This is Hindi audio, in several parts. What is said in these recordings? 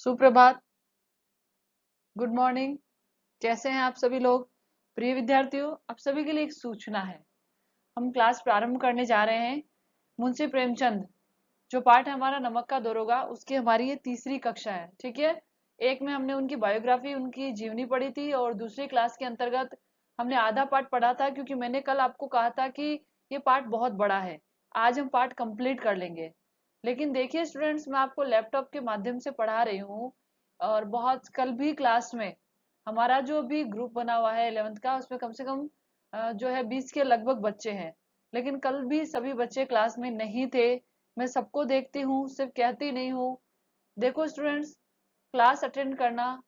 सुप्रभात। Good morning. कैसे हैं आप सभी लोग? प्रिय विद्यार्थियों, आप सभी के लिए एक सूचना है। हम क्लास प्रारंभ करने जा रहे हैं। मुंशी प्रेमचंद जो पाठ है हमारा नमक का दरोगा, उसकी हमारी ये तीसरी कक्षा है। ठीक है। एक में हमने उनकी बायोग्राफी, उनकी जीवनी पढ़ी थी, और दूसरी क्लास के अंतर्गत हमने आधा पाठ पढ़ा था, क्योंकि मैंने कल आपको कहा था कि ये पाठ बहुत बड़ा है। आज हम पाठ कंप्लीट कर लेंगे। लेकिन देखिए स्टूडेंट्स, मैं आपको लैपटॉप के माध्यम से पढ़ा रही हूँ, और बहुत कल भी क्लास में हमारा जो भी ग्रुप बना हुआ है 11th का, उसमें कम से कम जो है 20 के लगभग बच्चे हैं। लेकिन कल भी सभी बच्चे क्लास में नहीं थे। मैं सबको देखती हूँ, सिर्फ कहती नहीं हूँ। देखो स्टूडेंट्स, क्लास अटेंड करना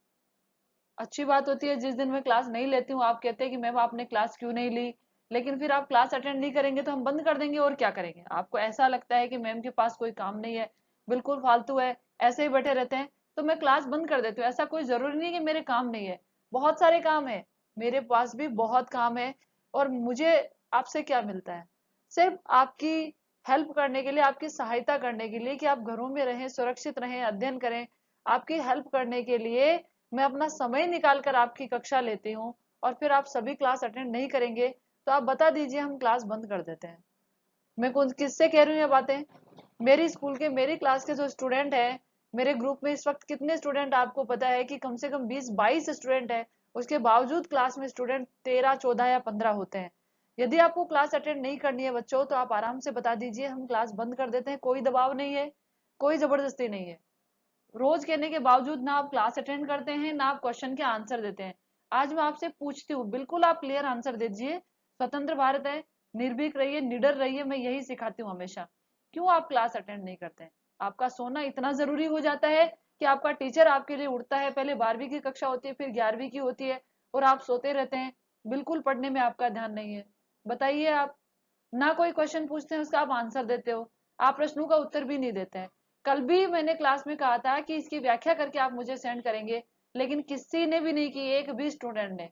अच्छी बात होती है। जिस दिन मैं क्लास नहीं लेती हूँ, आप कहते हैं कि मैम आपने क्लास क्यों नहीं ली, लेकिन फिर आप क्लास अटेंड नहीं करेंगे तो हम बंद कर देंगे, और क्या करेंगे। आपको ऐसा लगता है कि मैम के पास कोई काम नहीं है, बिल्कुल फालतू है, ऐसे ही बैठे रहते हैं, तो मैं क्लास बंद कर देती हूँ। ऐसा कोई जरूरी नहीं है कि मेरे काम नहीं है, बहुत सारे काम है, मेरे पास भी बहुत काम है। और मुझे आपसे क्या मिलता है? सिर्फ आपकी हेल्प करने के लिए, आपकी सहायता करने के लिए कि आप घरों में रहें, सुरक्षित रहें, अध्ययन करें। आपकी हेल्प करने के लिए मैं अपना समय निकाल कर आपकी कक्षा लेती हूँ, और फिर आप सभी क्लास अटेंड नहीं करेंगे तो आप बता दीजिए, हम क्लास बंद कर देते हैं। मैं कौन किससे कह रही हूँ ये बातें? मेरी स्कूल के, मेरी क्लास के जो स्टूडेंट हैं, मेरे ग्रुप में इस वक्त कितने स्टूडेंट आपको पता है कि कम से कम 20-22 स्टूडेंट है। उसके बावजूद क्लास में स्टूडेंट 13, 14 या 15 होते हैं। यदि आपको क्लास अटेंड नहीं करनी है बच्चों, तो आप आराम से बता दीजिए, हम क्लास बंद कर देते हैं। कोई दबाव नहीं है, कोई जबरदस्ती नहीं है। रोज कहने के बावजूद ना आप क्लास अटेंड करते हैं, ना आप क्वेश्चन के आंसर देते हैं। आज मैं आपसे पूछती हूँ, बिल्कुल आप क्लियर आंसर दीजिए। स्वतंत्र भारत है, निर्भीक रहिए, निडर रहिए, मैं यही सिखाती हूँ हमेशा। क्यों आप क्लास अटेंड नहीं करते हैं? आपका सोना इतना जरूरी हो जाता है कि आपका टीचर आपके लिए उठता है, पहले 12वीं की कक्षा होती है, फिर 11वीं की होती है, और आप सोते रहते हैं, बिल्कुल पढ़ने में आपका ध्यान नहीं है। बताइए आप, ना कोई क्वेश्चन पूछते हैं उसका आप आंसर देते हो, आप प्रश्नों का उत्तर भी नहीं देते हैं। कल भी मैंने क्लास में कहा था कि इसकी व्याख्या करके आप मुझे सेंड करेंगे, लेकिन किसी ने भी नहीं की, एक भी स्टूडेंट ने।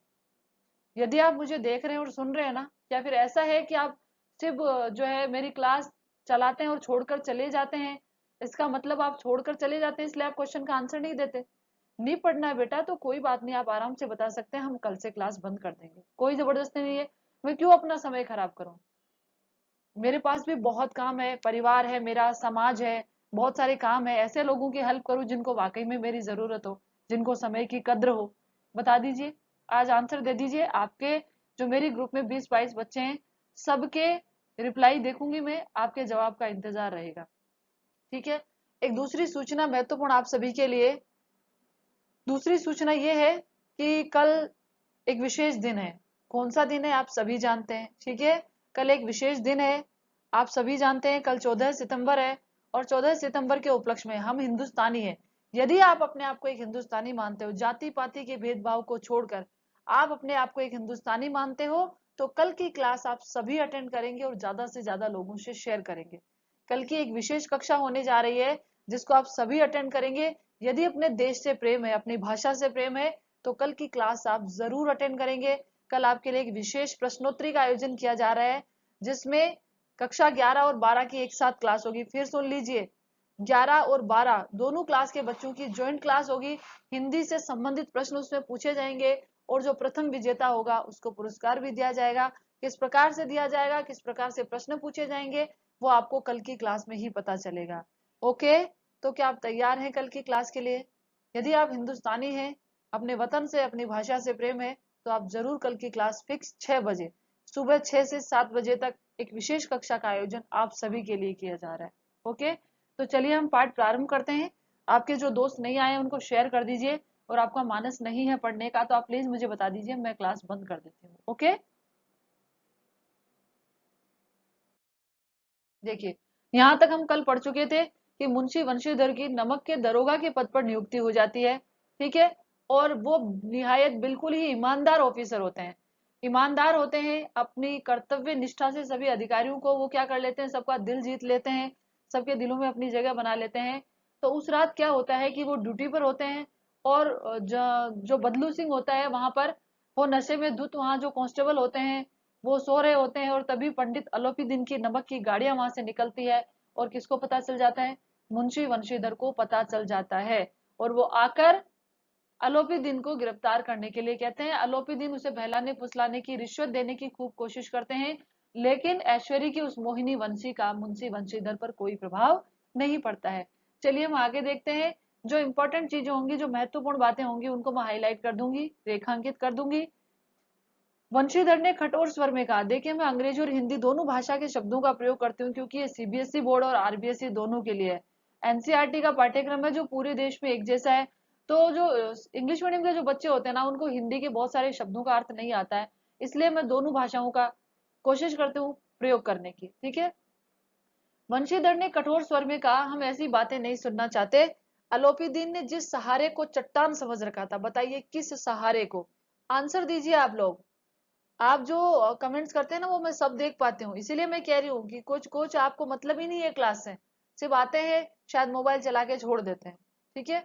यदि आप मुझे देख रहे हैं और सुन रहे हैं ना, या फिर ऐसा है कि आप सिर्फ जो है मेरी क्लास चलाते हैं और छोड़कर चले जाते हैं, इसका मतलब आप छोड़कर चले जाते हैं इसलिए आप क्वेश्चन का आंसर नहीं देते। नहीं पढ़ना है बेटा तो कोई बात नहीं, आप आराम से बता सकते हैं, हम कल से क्लास बंद कर देंगे, कोई जबरदस्ती नहीं है। मैं क्यों अपना समय खराब करूं? मेरे पास भी बहुत काम है, परिवार है, मेरा समाज है, बहुत सारे काम है। ऐसे लोगों की हेल्प करूं जिनको वाकई में मेरी जरूरत हो, जिनको समय की कद्र हो। बता दीजिए, आज आंसर दे दीजिए। आपके जो मेरी ग्रुप में 20-22 बच्चे हैं, सबके रिप्लाई देखूंगी मैं, आपके जवाब का इंतजार रहेगा। ठीक है। एक दूसरी सूचना महत्वपूर्ण आप सभी के लिए, दूसरी सूचना ये है कि कल एक विशेष दिन है। कौन सा दिन है आप सभी जानते हैं, ठीक है। कल एक विशेष दिन है, आप सभी जानते हैं, कल 14 सितंबर है। और 14 सितंबर के उपलक्ष्य में हम हिंदुस्तानी हैं। यदि आप अपने आप को एक हिंदुस्तानी मानते हो, जाति पाति के भेदभाव को छोड़कर आप अपने आप को एक हिंदुस्तानी मानते हो, तो कल की क्लास आप सभी अटेंड करेंगे और ज्यादा से ज्यादा लोगों से शेयर करेंगे। कल की एक विशेष कक्षा होने जा रही है, जिसको आप सभी अटेंड करेंगे। यदि अपने देश से प्रेम है, अपनी भाषा से प्रेम है, तो कल की क्लास आप जरूर अटेंड करेंगे। कल आपके लिए एक विशेष प्रश्नोत्तरी का आयोजन किया जा रहा है, जिसमें कक्षा 11 और 12 की एक साथ क्लास होगी। फिर सुन लीजिए, 11 और 12 दोनों क्लास के बच्चों की ज्वाइंट क्लास होगी। हिंदी से संबंधित प्रश्न उसमें पूछे जाएंगे, और जो प्रथम विजेता होगा उसको पुरस्कार भी दिया जाएगा। किस प्रकार से दिया जाएगा, किस प्रकार से प्रश्न पूछे जाएंगे, वो आपको कल की क्लास में ही पता चलेगा। ओके। तो क्या आप तैयार हैं कल की क्लास के लिए? यदि आप हिंदुस्तानी हैं, अपने वतन से, अपनी भाषा से प्रेम है, तो आप जरूर कल की क्लास फिक्स 6 बजे, सुबह 6 से 7 बजे तक एक विशेष कक्षा का आयोजन आप सभी के लिए किया जा रहा है। ओके। तो चलिए हम पाठ प्रारंभ करते हैं। आपके जो दोस्त नहीं आए उनको शेयर कर दीजिए, और आपका मानस नहीं है पढ़ने का तो आप प्लीज मुझे बता दीजिए, मैं क्लास बंद कर देती हूँ। ओके। देखिए, यहाँ तक हम कल पढ़ चुके थे कि मुंशी वंशीधर की नमक के दरोगा के पद पर नियुक्ति हो जाती है। ठीक है। और वो निहायत बिल्कुल ही ईमानदार ऑफिसर होते हैं। ईमानदार होते हैं, अपनी कर्तव्य निष्ठा से सभी अधिकारियों को वो क्या कर लेते हैं, सबका दिल जीत लेते हैं, सबके दिलों में अपनी जगह बना लेते हैं। तो उस रात क्या होता है कि वो ड्यूटी पर होते हैं, और जो बदलू सिंह होता है वहां पर, वो नशे में धुत, वहां जो कांस्टेबल होते हैं वो सो रहे होते हैं, और तभी पंडित अलोपीदीन की नमक की गाड़ियां वहां से निकलती है। और किसको पता चल जाता है? मुंशी वंशीधर को पता चल जाता है। और वो आकर अलोपीदीन को गिरफ्तार करने के लिए कहते हैं। अलोपीदीन उसे बहलाने फुसलाने की, रिश्वत देने की खूब कोशिश करते हैं, लेकिन ऐश्वर्य की उस मोहिनी वंशी का मुंशी वंशीधर पर कोई प्रभाव नहीं पड़ता है। चलिए हम आगे देखते हैं। जो इंपॉर्टेंट चीजें होंगी, जो महत्वपूर्ण बातें होंगी, उनको मैं हाईलाइट कर दूंगी, रेखांकित कर दूंगी। वंशीधर ने कठोर स्वर में कहा, देखिए मैं अंग्रेजी और हिंदी दोनों भाषा के शब्दों का प्रयोग करती हूँ क्योंकि ये सीबीएसई बोर्ड और आरबीएसई दोनों के लिए है। एनसीईआरटी का पाठ्यक्रम है जो पूरे देश में एक जैसा है। तो जो इंग्लिश मीडियम के जो बच्चे होते हैं ना, उनको हिंदी के बहुत सारे शब्दों का अर्थ नहीं आता है, इसलिए मैं दोनों भाषाओं का कोशिश करती हूँ प्रयोग करने की। ठीक है। वंशीधर ने कठोर स्वर में कहा, हम ऐसी बातें नहीं सुनना चाहते। अलोपीदीन ने जिस सहारे को चट्टान समझ रखा था, बताइए किस सहारे को? आंसर दीजिए आप लोग। आप जो कमेंट्स करते हैं ना, वो मैं सब देख पाती हूँ, इसीलिए मैं कह रही हूँ कि कुछ कुछ आपको मतलब ही नहीं है क्लास से, सिर्फ आते हैं शायद मोबाइल चला के छोड़ देते हैं। ठीक है।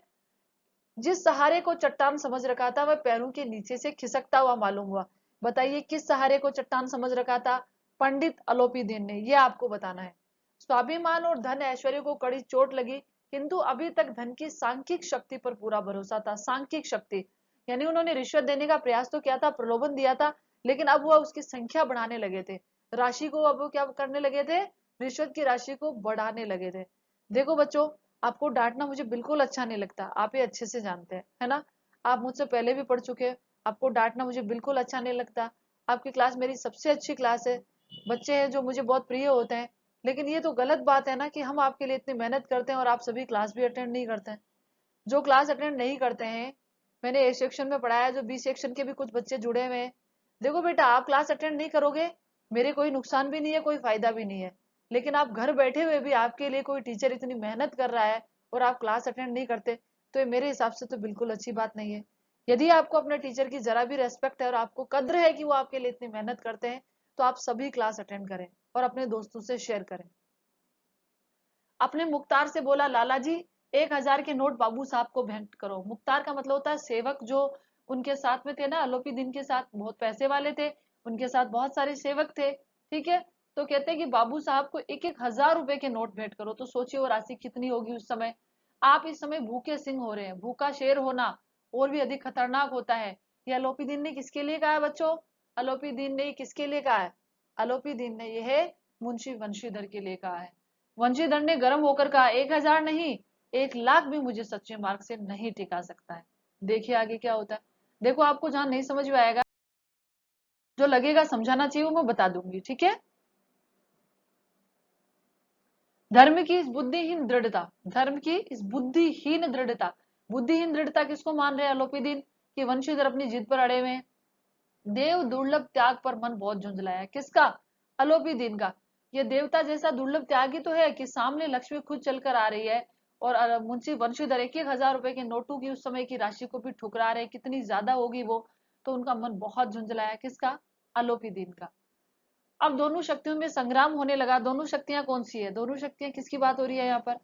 जिस सहारे को चट्टान समझ रखा था वह पैरों के नीचे से खिसकता हुआ मालूम हुआ। बताइए किस सहारे को चट्टान समझ रखा था? पंडित अलोपीदीन ने, ये आपको बताना है। स्वाभिमान और धन ऐश्वर्य को कड़ी चोट लगी, किंतु अभी तक धन की सांख्यिक शक्ति पर पूरा भरोसा था। सांख्यिक शक्ति यानी उन्होंने रिश्वत देने का प्रयास तो किया था, प्रलोभन दिया था, लेकिन अब वह उसकी संख्या बढ़ाने लगे थे, राशि को अब वो क्या करने लगे थे? रिश्वत की राशि को बढ़ाने लगे थे। देखो बच्चों, आपको डांटना मुझे बिल्कुल अच्छा नहीं लगता, आप ये अच्छे से जानते हैं, है ना? आप मुझसे पहले भी पढ़ चुके हैं। आपको डांटना मुझे बिल्कुल अच्छा नहीं लगता। आपकी क्लास मेरी सबसे अच्छी क्लास है, बच्चे हैं जो मुझे बहुत प्रिय होते हैं, लेकिन ये तो गलत बात है ना कि हम आपके लिए इतनी मेहनत करते हैं और आप सभी क्लास भी अटेंड नहीं करते हैं। जो क्लास अटेंड नहीं करते हैं, मैंने ए सेक्शन में पढ़ाया, जो बी सेक्शन के भी कुछ बच्चे जुड़े हुए हैं। देखो बेटा, आप क्लास अटेंड नहीं करोगे, मेरे कोई नुकसान भी नहीं है, कोई फायदा भी नहीं है, लेकिन आप घर बैठे हुए भी आपके लिए कोई टीचर इतनी मेहनत कर रहा है और आप क्लास अटेंड नहीं करते, तो ये मेरे हिसाब से तो बिल्कुल अच्छी बात नहीं है। यदि आपको अपने टीचर की जरा भी रेस्पेक्ट है और आपको कद्र है कि वो आपके लिए इतनी मेहनत करते हैं, तो आप सभी क्लास अटेंड करें और अपने दोस्तों से शेयर करें। अपने मुख्तार से बोला, लाला जी 1,000 के नोट बाबू साहब को भेंट करो। मुख्तार का मतलब होता है सेवक, जो उनके साथ में थे ना, अलोपीदीन के साथ, बहुत पैसे वाले थे, उनके साथ बहुत सारे सेवक थे। ठीक है। तो कहते हैं कि बाबू साहब को 1,000 रुपए के नोट भेंट करो। तो सोचिए वो राशि कितनी होगी उस समय। आप इस समय भूखे सिंह हो रहे हैं। भूखा शेर होना और भी अधिक खतरनाक होता है। ये अलोपीदीन ने किसके लिए कहा है बच्चों? अलोपीदीन ने किसके लिए कहा है? अलोपीदीन ने यह मुंशी वंशीधर के लिए कहा है। वंशीधर ने गर्म होकर कहा, 1,000 नहीं, 1,00,000 भी मुझे सच्चे मार्ग से नहीं टिका सकता है। देखिए आगे क्या होता है। देखो, आपको जहां नहीं समझ में आएगा, जो लगेगा समझाना चाहिए, वो मैं बता दूंगी। ठीक है। धर्म की इस बुद्धिहीन दृढ़ता, धर्म की इस बुद्धिहीन दृढ़ता, बुद्धिहीन दृढ़ता किसको मान रहे हैं अलोपीदीन? कि वंशीधर अपनी जिद पर अड़े हुए हैं। देव दुर्लभ त्याग पर मन बहुत झुंझलाया। किसका? अलोपीदीन का। ये देवता जैसा दुर्लभ त्यागी तो है कि सामने लक्ष्मी खुद चलकर आ रही है और मुंशी वंशीधर 1,000 रुपए के नोटों की उस समय की राशि को भी ठुकरा रहे, कितनी ज्यादा होगी वो, तो उनका मन बहुत झुंझलाया। किसका? अलोपीदीन का। अब दोनों शक्तियों में संग्राम होने लगा। दोनों शक्तियां कौन सी है? दोनों शक्तियां किसकी बात हो रही है यहाँ पर?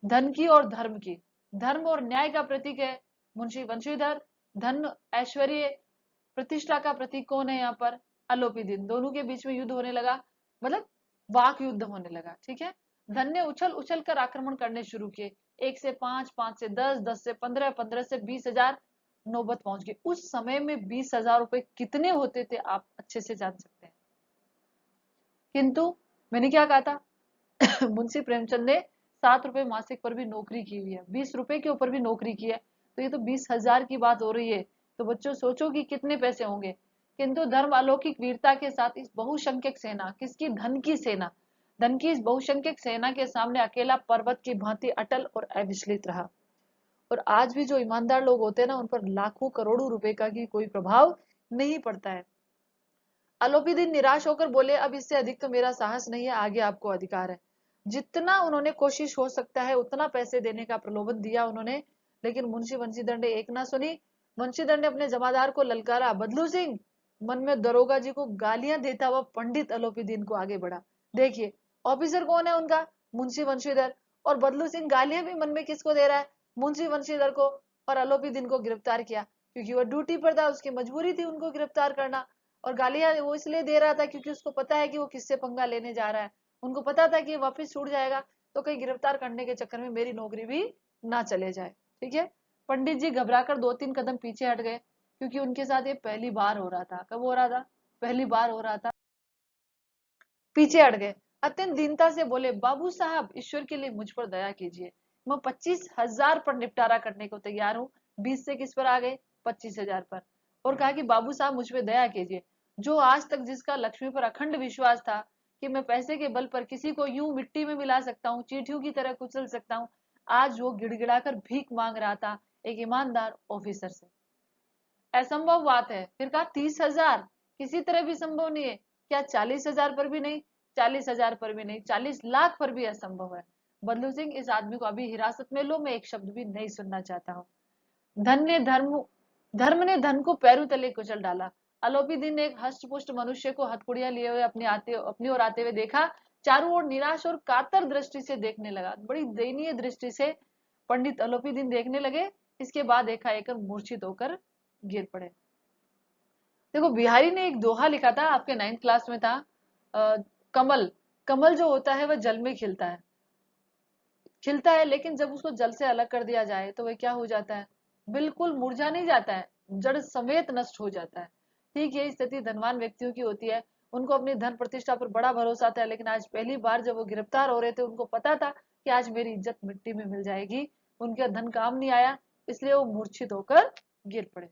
धन की और धर्म की। धर्म और न्याय का प्रतीक है मुंशी वंशीधर, धन ऐश्वर्य प्रतिष्ठा का प्रतीक कौन है यहाँ पर? अलोपीदीन। दोनों के बीच में युद्ध होने लगा, मतलब वाक युद्ध होने लगा। ठीक है। धन ने उछल उछल कर आक्रमण करने शुरू किए। 1 से 5, 5 से 10, 10 से 15, 15 से 20,000 नौबत पहुंच गई। उस समय में 20,000 रुपए कितने होते थे आप अच्छे से जान सकते हैं। किंतु मैंने क्या कहा था? मुंशी प्रेमचंद ने 7 रुपए मासिक पर भी नौकरी की हुई है, 20 रुपए के ऊपर भी नौकरी की है, तो ये तो 20,000 की बात हो रही है। तो बच्चों सोचो कि कितने पैसे होंगे। किंतु धर्म अलौकिक वीरता के साथ इस बहुसंख्यक सेना, किसकी? धन की सेना, धन की इस बहुसंख्यक सेना के सामने अकेला पर्वत की भांति अटल और अविचलित रहा। और आज भी जो ईमानदार लोग होते हैं ना, उन पर लाखों करोड़ों रुपए का की कोई प्रभाव नहीं पड़ता है। अलोपीदीन निराश होकर बोले, अब इससे अधिक तो मेरा साहस नहीं है, आगे आपको अधिकार है। जितना उन्होंने कोशिश हो सकता है उतना पैसे देने का प्रलोभन दिया उन्होंने, लेकिन मुंशी वंशीधर ने एक ना सुनी। वंशीधर ने अपने जमादार को ललकारा। बदलू सिंह मन में दरोगा जी को गालियां देता हुआ पंडित अलोपीदीन को आगे बढ़ा। देखिए, ऑफिसर कौन है उनका? मुंशी वंशीधर। और बदलू सिंह गालियां भी मन में किसको दे रहा है? मुंशी वंशीधर को। और अलोपीदीन को गिरफ्तार किया क्योंकि वह ड्यूटी पर था, उसकी मजबूरी थी उनको गिरफ्तार करना। और गालियां वो इसलिए दे रहा था क्योंकि उसको पता है कि वो किससे पंगा लेने जा रहा है। उनको पता था कि वापस छूट जाएगा तो कहीं गिरफ्तार करने के चक्कर में मेरी नौकरी भी ना चले जाए। ठीक है। पंडित जी घबराकर 2-3 कदम पीछे हट गए, क्योंकि उनके साथ ये पहली बार हो रहा था। कब हो रहा था? पहली बार हो रहा था। पीछे हट गए, अत्यंत दीनता से बोले, बाबू साहब ईश्वर के लिए मुझ पर दया कीजिए, मैं 25,000 पर निपटारा करने को तैयार हूँ। 20 से किस पर आ गए? 25,000 पर। और कहा कि बाबू साहब मुझ पर दया कीजिए, जो आज तक जिसका लक्ष्मी पर अखंड विश्वास था कि मैं पैसे के बल पर किसी को यूं मिट्टी में मिला सकता हूँ, चींटियों की तरह कुचल सकता हूँ, आज वो गिड़गिड़ाकर भीख मांग रहा था एक ईमानदार ऑफिसर से। असंभव बात है। फिर कहा 30,000 किसी तरह भी संभव नहीं है। क्या 40,000 पर भी नहीं? 40,000 पर भी नहीं, 40 लाख पर भी असंभव है। बदलू सिंह, इस आदमी को अभी हिरासत में लो, मैं एक शब्द भी नहीं सुनना चाहता हूँ। धन ने धर्म धर्म ने धन को पैरों तले कुचल डाला। आलोपी दिन ने एक हष्टपुष्ट मनुष्य को हथकड़ियां लिए हुए अपनी ओर आते हुए देखा। चारों ओर निराश और कातर दृष्टि से देखने लगा, बड़ी दयनीय दृष्टि से पंडित आलोपी दिन देखने लगे। इसके बाद एकाएक मूर्छित होकर गिर पड़े। देखो, बिहारी ने एक दोहा लिखा था, आपके 9th क्लास में था। अ, कमल कमल जो होता है वह जल में खिलता है, लेकिन जब उसको जल से अलग कर दिया जाए तो वह क्या हो जाता है? बिल्कुल मुरझा नहीं जाता है, जड़ समेत नष्ट हो जाता है। ठीक यही स्थिति धनवान व्यक्तियों की होती है। उनको अपनी धन प्रतिष्ठा पर बड़ा भरोसा था, लेकिन आज पहली बार जब वो गिरफ्तार हो रहे थे, उनको पता था कि आज मेरी इज्जत मिट्टी में मिल जाएगी। उनका धन काम नहीं आया, इसलिए वो मूर्छित होकर गिर पड़े।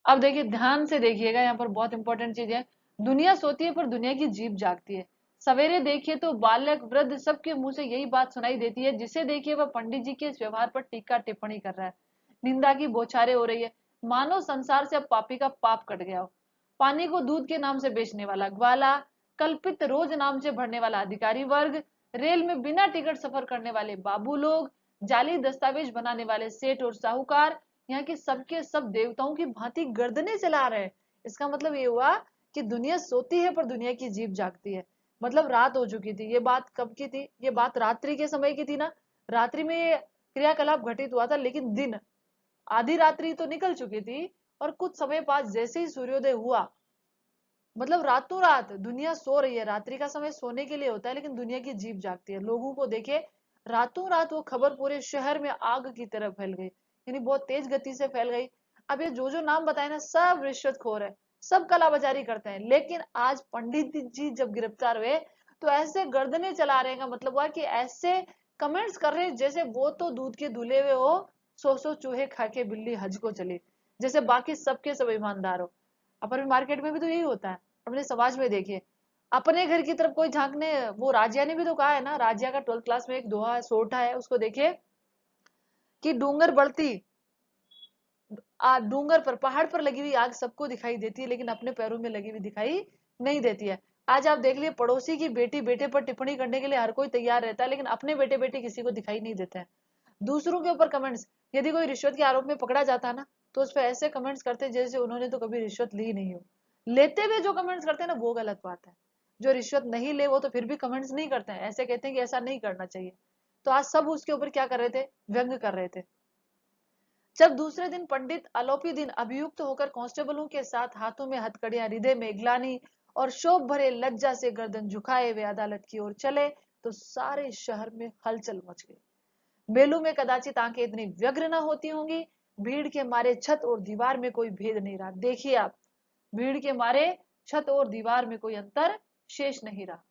अब देखिए, ध्यान से देखिएगा, यहाँ पर बहुत इंपॉर्टेंट चीज है। दुनिया सोती है पर दुनिया की जीभ जागती है। सवेरे देखिए तो बालक वृद्ध सबके मुंह से यही बात सुनाई देती है, जिसे देखिए वह पंडित जी के इस व्यवहार पर टीका टिप्पणी कर रहा है। निंदा की बौछारें हो रही है, मानो संसार से अब पापी का पाप कट गया हो। पानी को दूध के नाम से बेचने वाला ग्वाला, कल्पित रोज नाम से भरने वाला अधिकारी वर्ग, रेल में बिना टिकट सफर करने वाले बाबू लोग, जाली दस्तावेज बनाने वाले सेठ और साहूकार, यहाँ के सबके सब देवताओं की भांति गर्दनें चला रहे हैं। इसका मतलब ये हुआ कि दुनिया सोती है पर दुनिया की जीभ जागती है। मतलब रात हो चुकी थी। ये बात कब की थी? ये बात रात्रि के समय की थी ना। रात्रि में ये क्रियाकलाप घटित हुआ था, लेकिन दिन, आधी रात्रि तो निकल चुकी थी। और कुछ समय बाद जैसे ही सूर्योदय हुआ, मतलब रातों रात दुनिया सो रही है। रात्रि का समय सोने के लिए होता है, लेकिन दुनिया की जीभ जागती है। लोगों को देखे, रातों रात वो खबर पूरे शहर में आग की तरह फैल गई, यानी बहुत तेज गति से फैल गई। अब ये जो जो नाम बताए ना, सब रिश्वतखोर है, सब कालाबाजारी करते हैं। लेकिन आज पंडित जी जब गिरफ्तार हुए तो ऐसे गर्दनें चला रहे हैं, का मतलब हुआ कि ऐसे कमेंट्स कर रहे हैं जैसे वो तो दूध के धुले हुए हो, 100 चूहे खा के बिल्ली हज को चली, जैसे बाकी सबके सब ईमानदार हो। अपन मार्केट में भी तो यही होता है। अपने समाज में देखिए, अपने घर की तरफ कोई झांकने, वो राजिया ने भी तो कहा है ना, राजिया का 12th क्लास में एक दोहा है, सोठा है, उसको देखिए कि डूंगर बढ़ती डूंगर पर, पहाड़ पर लगी हुई आग सबको दिखाई देती है, लेकिन अपने पैरों में लगी हुई दिखाई नहीं देती है। आज आप देख लिए, पड़ोसी की बेटी बेटे पर टिप्पणी करने के लिए हर कोई तैयार रहता है, लेकिन अपने बेटे बेटी किसी को दिखाई नहीं देते हैं। दूसरों के ऊपर कमेंट्स, यदि कोई रिश्वत के आरोप में पकड़ा जाता है ना, तो उस पर ऐसे कमेंट्स करते हैं जैसे उन्होंने तो कभी रिश्वत ली नहीं हो। लेते हुए जो कमेंट्स करते हैं ना, वो गलत बात है। जो रिश्वत नहीं ले वो तो फिर भी कमेंट्स नहीं करते हैं, ऐसे कहते हैं कि ऐसा नहीं करना चाहिए। तो आज सब उसके ऊपर क्या कर रहे थे? व्यंग कर रहे थे। जब दूसरे दिन पंडित आलोपी दिन अभियुक्त होकर कांस्टेबलों के साथ हाथों में हथकड़ियां, हृदय में ग्लानि और शोभ भरे लज्जा से गर्दन झुकाए हुए अदालत की ओर चले, तो सारे शहर में हलचल मच गई। बेलू में कदाचित आंखें इतनी व्यग्र न होती होंगी। भीड़ के मारे छत और दीवार में कोई भेद नहीं रहा। देखिए आप, भीड़ के मारे छत और दीवार में कोई अंतर शेष नहीं रहा।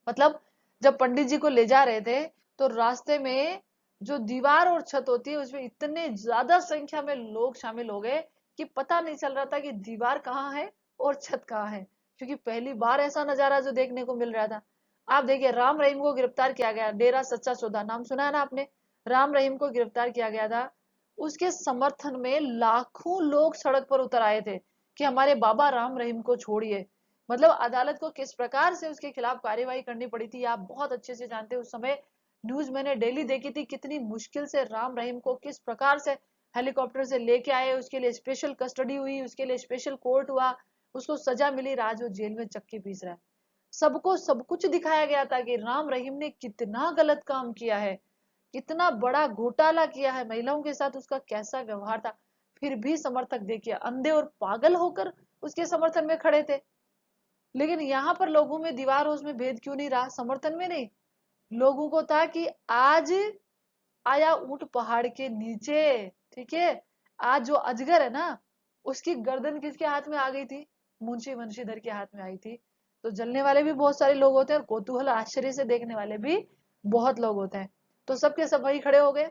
मतलब जब पंडित जी को ले जा रहे थे, तो रास्ते में जो दीवार और छत होती है, उसमें इतने ज्यादा संख्या में लोग शामिल हो गए कि पता नहीं चल रहा था कि दीवार कहाँ है और छत कहाँ है, क्योंकि पहली बार ऐसा नजारा जो देखने को मिल रहा था। आप देखिए, राम रहीम को गिरफ्तार किया गया, डेरा सच्चा सौदा, नाम सुना है ना आपने? राम रहीम को गिरफ्तार किया गया था। उसके समर्थन में लाखों लोग सड़क पर उतर आए थे कि हमारे बाबा राम रहीम को छोड़िए। मतलब अदालत को किस प्रकार से उसके खिलाफ कार्यवाही करनी पड़ी थी, आप बहुत अच्छे से जानते हैं। उस समय न्यूज मैंने डेली देखी थी, कितनी मुश्किल से राम रहीम को किस प्रकार से हेलीकॉप्टर से लेके आए, उसके लिए स्पेशल कस्टडी हुई, उसके लिए स्पेशल कोर्ट हुआ, उसको सजा मिली, आज वो जेल में चक्की पीस रहा है। सबको सब कुछ दिखाया गया था कि राम रहीम ने कितना गलत काम किया है, कितना बड़ा घोटाला किया है, महिलाओं के साथ उसका कैसा व्यवहार था। फिर भी समर्थक देखिए अंधे और पागल होकर उसके समर्थन में खड़े थे। लेकिन यहाँ पर लोगों में दीवार और उसमें भेद क्यों नहीं रहा, समर्थन में नहीं। लोगों को था कि आज आया ऊंट पहाड़ के नीचे, ठीक है, आज जो अजगर है ना उसकी गर्दन किसके हाथ में आ गई थी, मुंशी वंशीधर के हाथ में आई थी। तो जलने वाले भी बहुत सारे लोग होते हैं और कौतूहल आश्चर्य से देखने वाले भी बहुत लोग होते हैं। तो सबके सब वही खड़े हो गए,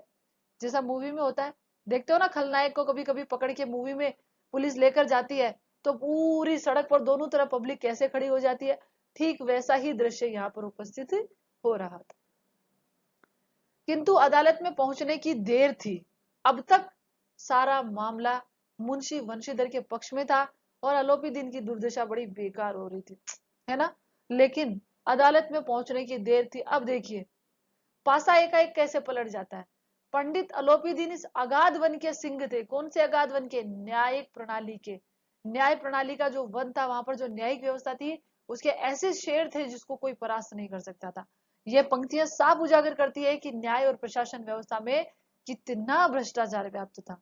जैसा मूवी में होता है। देखते हो ना खलनायक को कभी कभी पकड़ के मूवी में पुलिस लेकर जाती है तो पूरी सड़क पर दोनों तरफ पब्लिक कैसे खड़ी हो जाती है, ठीक वैसा ही दृश्य यहाँ पर उपस्थित हो रहा था। किंतु अदालत में पहुंचने की देर थी। अब तक सारा मामला मुंशी वंशीधर के पक्ष में था और आलोपी दिन की दुर्दशा बड़ी बेकार हो रही थी, है ना। लेकिन अदालत में पहुंचने की देर थी। अब देखिए पासा एकाएक कैसे पलट जाता है। पंडित आलोपी दिन इस अगाध वन के सिंह थे। कौन से अगाध वन के, न्यायिक प्रणाली के। न्याय प्रणाली का जो वन था, वहां पर जो न्यायिक व्यवस्था थी, उसके ऐसे शेर थे जिसको कोई परास्त नहीं कर सकता था। ये पंक्तियां साफ उजागर करती है कि न्याय और प्रशासन व्यवस्था में कितना भ्रष्टाचार व्याप्त था।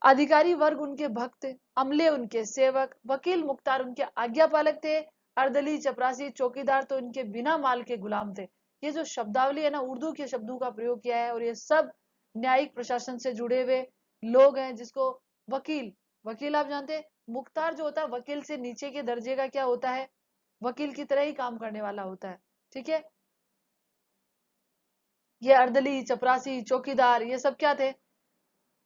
अधिकारी वर्ग उनके भक्त, अमले उनके सेवक, वकील मुख्तार उनके आज्ञापालक थे, अर्दली चपरासी चौकीदार तो इनके बिना माल के गुलाम थे। ये जो शब्दावली है ना, उर्दू के शब्दों का प्रयोग किया है और ये सब न्यायिक प्रशासन से जुड़े हुए लोग हैं। जिसको वकील, वकील आप जानते हैं, मुख्तार जो होता है वकील से नीचे के दर्जे का क्या होता है, वकील की तरह ही काम करने वाला होता है, ठीक है। ये अर्दली चपरासी चौकीदार ये सब क्या थे,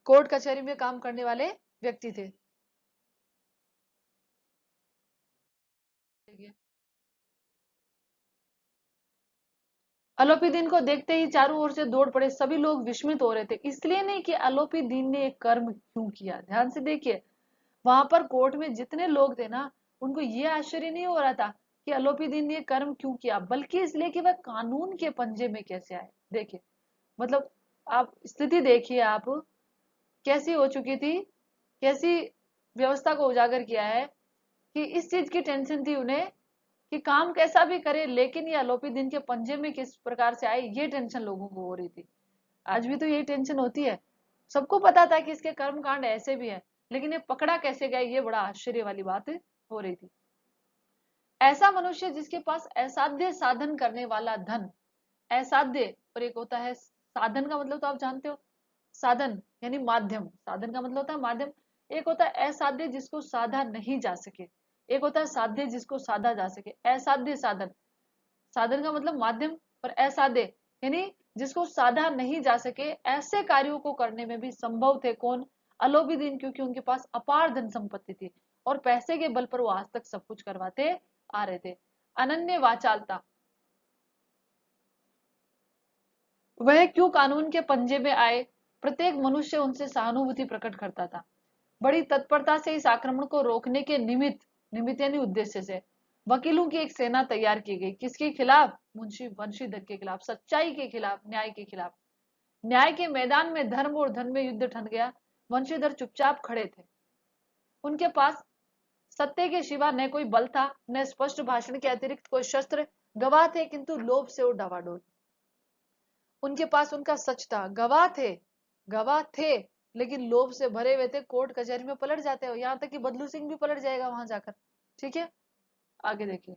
कोर्ट कचहरी में काम करने वाले व्यक्ति थे। आलोपी दीन को देखते ही चारों ओर से दौड़ पड़े। सभी लोग विस्मित हो रहे थे, इसलिए नहीं कि आलोपी दीन ने एक कर्म क्यों किया। ध्यान से देखिए, वहां पर कोर्ट में जितने लोग थे ना, उनको ये आश्चर्य नहीं हो रहा था कि आलोपी दीन ने कर्म क्यों किया, बल्कि इसलिए कि वह कानून के पंजे में कैसे आए। देखिए मतलब आप स्थिति देखिए, आप कैसी हो चुकी थी, कैसी व्यवस्था को उजागर किया है कि इस चीज की टेंशन थी उन्हें कि काम कैसा भी करे लेकिन ये आलोपी दिन के पंजे में किस प्रकार से आए, ये टेंशन लोगों को हो रही थी। आज भी तो यही टेंशन होती है। सबको पता था कि इसके कर्म कांड ऐसे भी है, लेकिन ये पकड़ा कैसे गया, ये बड़ा आश्चर्य वाली बात हो रही थी। ऐसा मनुष्य जिसके पास असाध्य साधन करने वाला धन, असाध्य और एक होता है साधन, का मतलब तो आप जानते हो, साधन यानी माध्यम, साधन का मतलब होता है माध्यम। एक होता है असाध्य जिसको साधा नहीं जा सके, एक होता है साध्य जिसको साधा जा सके। असाध्य साधन, साधन का मतलब माध्यम, और असाध्य यानी जिसको साधा नहीं जा सके, ऐसे कार्यों को करने में भी संभव थे कौन, अलोपी दिन, क्योंकि उनके पास अपार धन संपत्ति थी और पैसे के बल पर वो आज तक सब कुछ करवाते आ रहे थे। अनन्य वाचालता, वह क्यों कानून के पंजे में आए, प्रत्येक मनुष्य उनसे सहानुभूति प्रकट करता था। बड़ी तत्परता से इस आक्रमण को रोकने के निमित्त, निमित्त यानी उद्देश्य से वकीलों की एक सेना तैयार की गई। किसके खिलाफ, मुंशी वंशीधर के खिलाफ, सच्चाई के खिलाफ, न्याय के खिलाफ। न्याय के मैदान में धर्म और धन में युद्ध ठन गया। वंशीधर चुपचाप खड़े थे। उनके पास सत्य के सिवा न कोई बल था, न स्पष्ट भाषण के अतिरिक्त कोई शस्त्र। गवाह थे किंतु लोभ से वो डावाडोल। उनके पास उनका सच था, गवाह थे, गवाह थे, लेकिन लोभ से भरे हुए थे। कोर्ट कचहरी में पलट जाते हो, यहां तक कि बदलू सिंह भी पलट जाएगा वहां जाकर, ठीक है। आगे देखिए,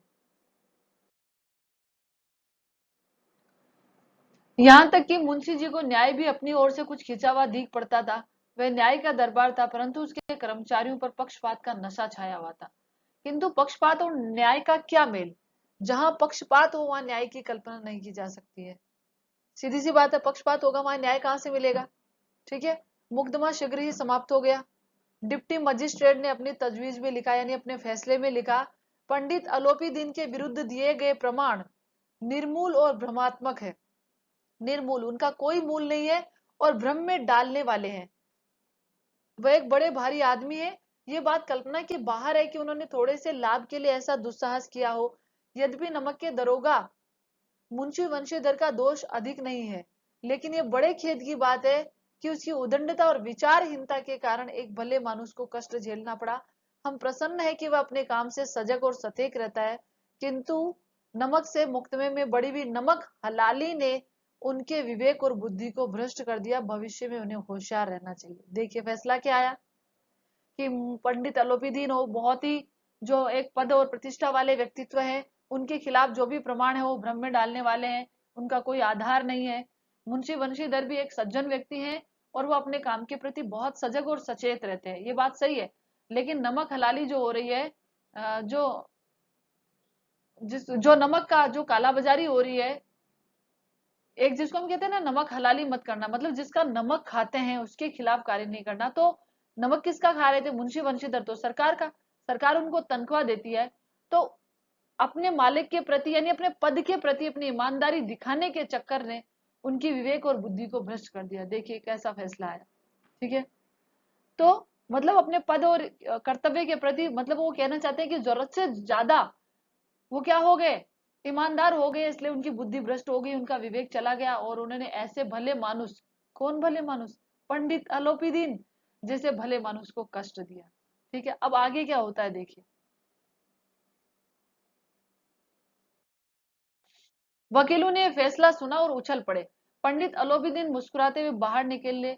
यहां तक कि मुंशी जी को न्याय भी अपनी ओर से कुछ खिंचा हुआ दिख पड़ता था। वह न्याय का दरबार था, परंतु उसके कर्मचारियों पर पक्षपात का नशा छाया हुआ था। किंतु पक्षपात और न्याय का क्या मेल, जहां पक्षपात हो वहां न्याय की कल्पना नहीं की जा सकती है। सीधी सी बात है, पक्षपात होगा वहां न्याय कहां से मिलेगा, ठीक है। मुकदमा शीघ्र ही समाप्त हो गया। डिप्टी मजिस्ट्रेट ने अपनी तजवीज में लिखा, यानी अपने फैसले में लिखा, पंडित आलोपी दिन के विरुद्ध दिए गए प्रमाण निर्मूल और भ्रमात्मक है। निर्मूल, उनका कोई मूल नहीं है, और भ्रम में डालने वाले हैं। वह एक बड़े भारी आदमी है। ये बात कल्पना के बाहर है कि उन्होंने थोड़े से लाभ के लिए ऐसा दुस्साहस किया हो। यद्यपि नमक के दरोगा मुंशी वंशीधर का दोष अधिक नहीं है, लेकिन ये बड़े खेद की बात है कि उसकी उदंडता और विचारहीनता के कारण एक भले मानुष को कष्ट झेलना पड़ा। हम प्रसन्न है कि वह अपने काम से सजग और सतर्क रहता है, किंतु नमक से मुकदमे में बड़ी भी नमक हलाली ने उनके विवेक और बुद्धि को भ्रष्ट कर दिया। भविष्य में उन्हें होशियार रहना चाहिए। देखिए फैसला क्या आया कि पंडित आलोपी दीन हो बहुत ही जो एक पद और प्रतिष्ठा वाले व्यक्तित्व है, उनके खिलाफ जो भी प्रमाण है वो भ्रम में डालने वाले हैं, उनका कोई आधार नहीं है। मुंशी बंशीधर भी एक सज्जन व्यक्ति हैं और वो अपने काम के प्रति बहुत सजग और सचेत रहते हैं, ये बात सही है। लेकिन नमक हलाली जो हो रही है, जो नमक का जो कालाबाजारी हो रही है, एक जिसको हम कहते हैं ना नमक हलाली मत करना, मतलब जिसका नमक खाते हैं उसके खिलाफ कार्य नहीं करना। तो नमक किसका खा रहे थे? मुंशी वंशीधर तो सरकार का, सरकार उनको तनख्वाह देती है। तो अपने मालिक के प्रति यानी अपने पद के प्रति अपनी ईमानदारी दिखाने के चक्कर ने उनकी विवेक और बुद्धि को भ्रष्ट कर दिया। देखिए कैसा फैसला आया। ठीक है, तो मतलब अपने पद और कर्तव्य के प्रति, मतलब वो कहना चाहते हैं कि जरूरत से ज्यादा वो क्या हो गए, ईमानदार हो गए, इसलिए उनकी बुद्धि भ्रष्ट हो गई, उनका विवेक चला गया और उन्होंने ऐसे भले मानुस, कौन भले मानुस? पंडित अलोपीदीन जैसे भले मानुस को कष्ट दिया। ठीक है, अब आगे क्या होता है देखिए। वकीलों ने फैसला सुना और उछल पड़े। पंडित अलोपीदीन मुस्कुराते हुए बाहर निकले।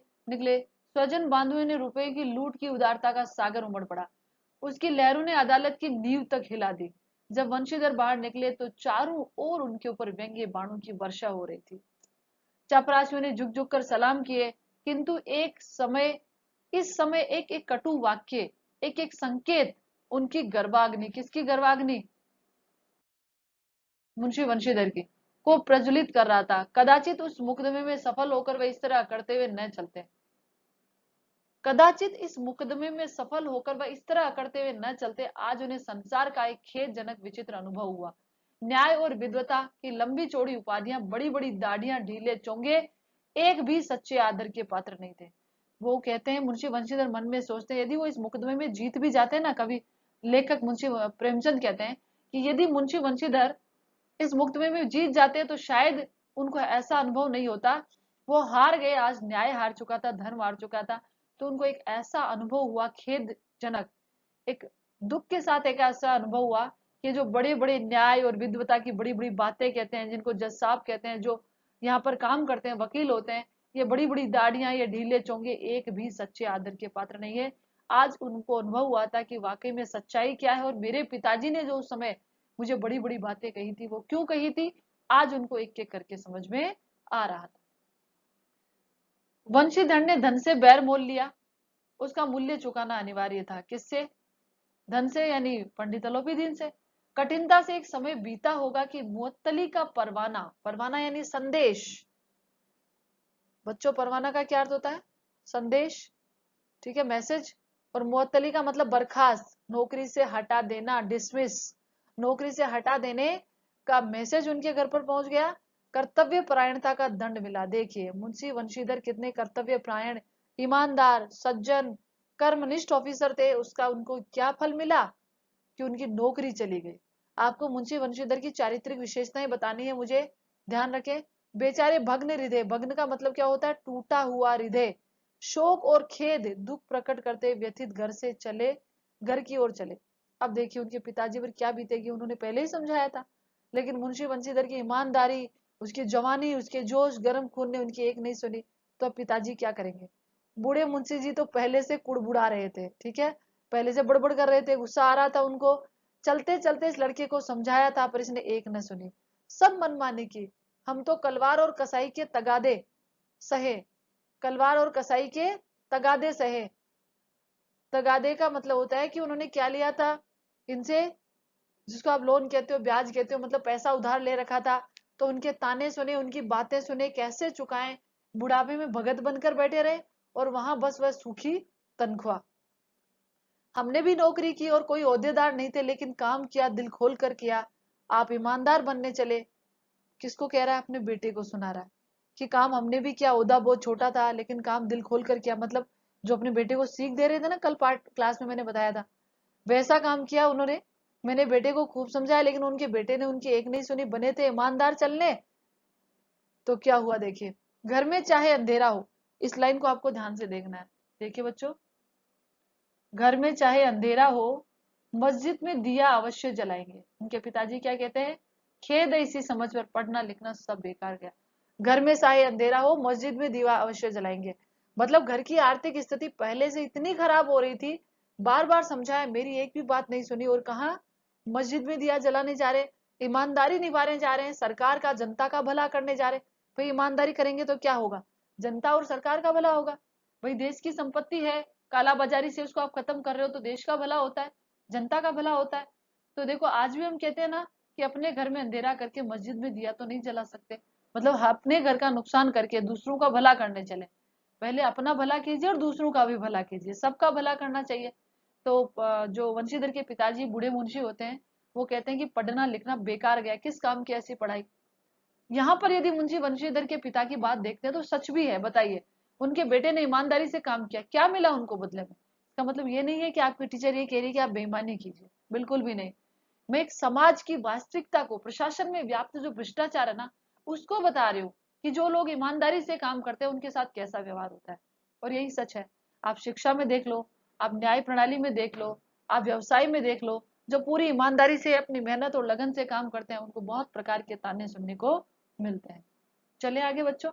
स्वजन बांधुओं ने रुपए की लूट की उदारता का सागर उमड़ पड़ा। उसकी लहरों ने अदालत की नींव तक हिला दी। जब वंशीधर बाहर निकले तो चारों ओर उनके ऊपर व्यंग्य बाणों की वर्षा हो रही थी। चपरासियों ने झुक झुक कर सलाम किए, किंतु इस समय एक एक कटु वाक्य, एक एक संकेत उनकी गर्वाग्नि, किसकी गर्वाग्नि? मुंशी वंशीधर की, को प्रज्वलित कर रहा था। कदाचित उस मुकदमे में सफल होकर वे इस तरह करते हुए न चलते। कदाचित इस मुकदमे में सफल होकर वह इस तरह करते हुए न चलते। आज उन्हें संसार का एक खेदजनक विचित्र अनुभव हुआ। न्याय और विद्वता की लंबी चौड़ी उपाधियां, बड़ी बड़ी दाढ़ियां, ढीले चोंगे, एक भी सच्चे आदर के पात्र नहीं थे। वो कहते हैं, मुंशी वंशीधर मन में सोचते हैं, यदि वो इस मुकदमे में जीत भी जाते ना, कभी लेखक मुंशी प्रेमचंद कहते हैं कि यदि मुंशी वंशीधर इस मुकदमे में जीत जाते तो शायद उनको ऐसा अनुभव नहीं होता। वो हार गए, आज न्याय हार चुका था, धर्म हार चुका था, तो उनको एक ऐसा अनुभव हुआ खेदजनक, एक दुख के साथ एक ऐसा अनुभव हुआ कि जो बड़े बड़े न्याय और विद्वता की बड़ी बड़ी बातें कहते हैं, जिनको जज साहब कहते हैं, जो यहाँ पर काम करते हैं, वकील होते हैं, ये बड़ी बड़ी दाढ़ियां, ये ढीले चोंगे, एक भी सच्चे आदर के पात्र नहीं है। आज उनको अनुभव हुआ था कि वाकई में सच्चाई क्या है, और मेरे पिताजी ने जो उस समय मुझे बड़ी बड़ी बातें कही थी वो क्यों कही थी, आज उनको एक एक करके समझ में आ रहा था। वंशीधर ने धन से बैर मोल लिया, उसका मूल्य चुकाना अनिवार्य था। किससे? धन से, यानी पंडित अलोपीदीन से। कठिनता से एक समय बीता होगा कि मुअत्तली का परवाना, परवाना यानी संदेश, बच्चों परवाना का क्या अर्थ होता है? संदेश, ठीक है, मैसेज। और मुअत्तली का मतलब बर्खास्त, नौकरी से हटा देना, डिसमिस, नौकरी से हटा देने का मैसेज उनके घर पर पहुंच गया। कर्तव्य परायणता का दंड मिला। देखिए मुंशी वंशीधर कितने कर्तव्य परायण, ईमानदार, सज्जन, कर्मनिष्ठ ऑफिसर थे, उसका उनको क्या फल मिला कि उनकी नौकरी चली गई। आपको मुंशी वंशीधर की चारित्रिक विशेषताएं बतानी है मुझे, ध्यान रखें। बेचारे भग्न हृदय, भग्न का मतलब क्या होता है? टूटा हुआ हृदय, शोक और खेद, दुख प्रकट करते व्यथित घर की ओर चले। अब देखिए उनके पिताजी पर क्या बीतेगी, उन्होंने पहले ही समझाया था, लेकिन मुंशी वंशीधर की ईमानदारी, उसकी जवानी, उसके जोश, गर्म खून ने उनकी एक नहीं सुनी। तो अब पिताजी क्या करेंगे? बूढ़े मुंशी जी तो पहले से कुड़बुड़ा रहे थे, ठीक है, पहले से बड़बड़ कर रहे थे, गुस्सा आ रहा था उनको। चलते चलते इस लड़के को समझाया था पर इसने एक न सुनी, सब मनमानी की। हम तो कलवार और कसाई के तगादे सहे, कलवार और कसाई के तगादे सहे। तगादे का मतलब होता है कि उन्होंने क्या लिया था इनसे, जिसको आप लोन कहते हो, ब्याज कहते हो, मतलब पैसा उधार ले रखा था। तो उनके ताने सुने, उनकी बातें सुने, कैसे चुकाएं, बुढ़ापे में भगत बनकर बैठे रहे, और वहां बस वह सूखी तनख्वाह। हमने भी नौकरी की और कोई ओहदेदार नहीं थे, लेकिन काम किया, दिल खोल कर किया। आप ईमानदार बनने चले। किसको कह रहा है? अपने बेटे को सुना रहा है कि काम हमने भी किया, ओहदा बहुत छोटा था लेकिन काम दिल खोल कर किया। मतलब जो अपने बेटे को सीख दे रहे थे ना, कल पाठ क्लास में मैंने बताया था, वैसा काम किया उन्होंने। मैंने बेटे को खूब समझाया, लेकिन उनके बेटे ने उनकी एक नहीं सुनी, बने थे ईमानदार चलने। तो क्या हुआ देखिए, घर में चाहे अंधेरा हो, इस लाइन को आपको ध्यान से देखना है। देखिए बच्चों, घर में चाहे अंधेरा हो, मस्जिद में दिया अवश्य जलाएंगे। उनके पिताजी क्या कहते हैं? खेद है इसी समझ पर, पढ़ना लिखना सब बेकार गया। घर में चाहे अंधेरा हो, मस्जिद में दिया अवश्य जलाएंगे। मतलब घर की आर्थिक स्थिति पहले से इतनी खराब हो रही थी बार बार समझाया, मेरी एक भी बात नहीं सुनी। और कहा मस्जिद में दिया जलाने जा रहे, ईमानदारी निभाने जा रहे हैं, सरकार का जनता का भला करने जा रहे। भाई ईमानदारी करेंगे तो क्या होगा? जनता और सरकार का भला होगा। भाई देश की संपत्ति है, कालाबाजारी से उसको आप खत्म कर रहे हो तो देश का भला होता है, जनता का भला होता है। तो देखो आज भी हम कहते हैं ना कि अपने घर में अंधेरा करके मस्जिद में दिया तो नहीं जला सकते। मतलब अपने घर का नुकसान करके दूसरों का भला करने चले। पहले अपना भला कीजिए और दूसरों का भी भला कीजिए, सबका भला करना चाहिए। तो जो वंशीधर के पिताजी बूढ़े मुंशी होते हैं, वो कहते हैं कि पढ़ना लिखना बेकार गया, किस काम की ऐसी पढ़ाई। यहाँ पर यदि मुंशी वंशीधर के पिता की बात देखते हैं तो सच भी है। बताइए, उनके बेटे ने ईमानदारी से काम किया, क्या मिला उनको बदले में? इसका मतलब ये नहीं है कि आपकी टीचर ये कह रही है कि आप बेईमानी कीजिए, बिल्कुल भी नहीं। मैं एक समाज की वास्तविकता को, प्रशासन में व्याप्त जो भ्रष्टाचार है ना, उसको बता रही हूँ कि जो लोग ईमानदारी से काम करते हैं उनके साथ कैसा व्यवहार होता है। और यही सच है। आप शिक्षा में देख लो, आप न्याय प्रणाली में देख लो, आप व्यवसाय में देख लो, जो पूरी ईमानदारी से अपनी मेहनत और लगन से काम करते हैं उनको बहुत प्रकार के ताने सुनने को मिलते हैं। चले आगे बच्चों।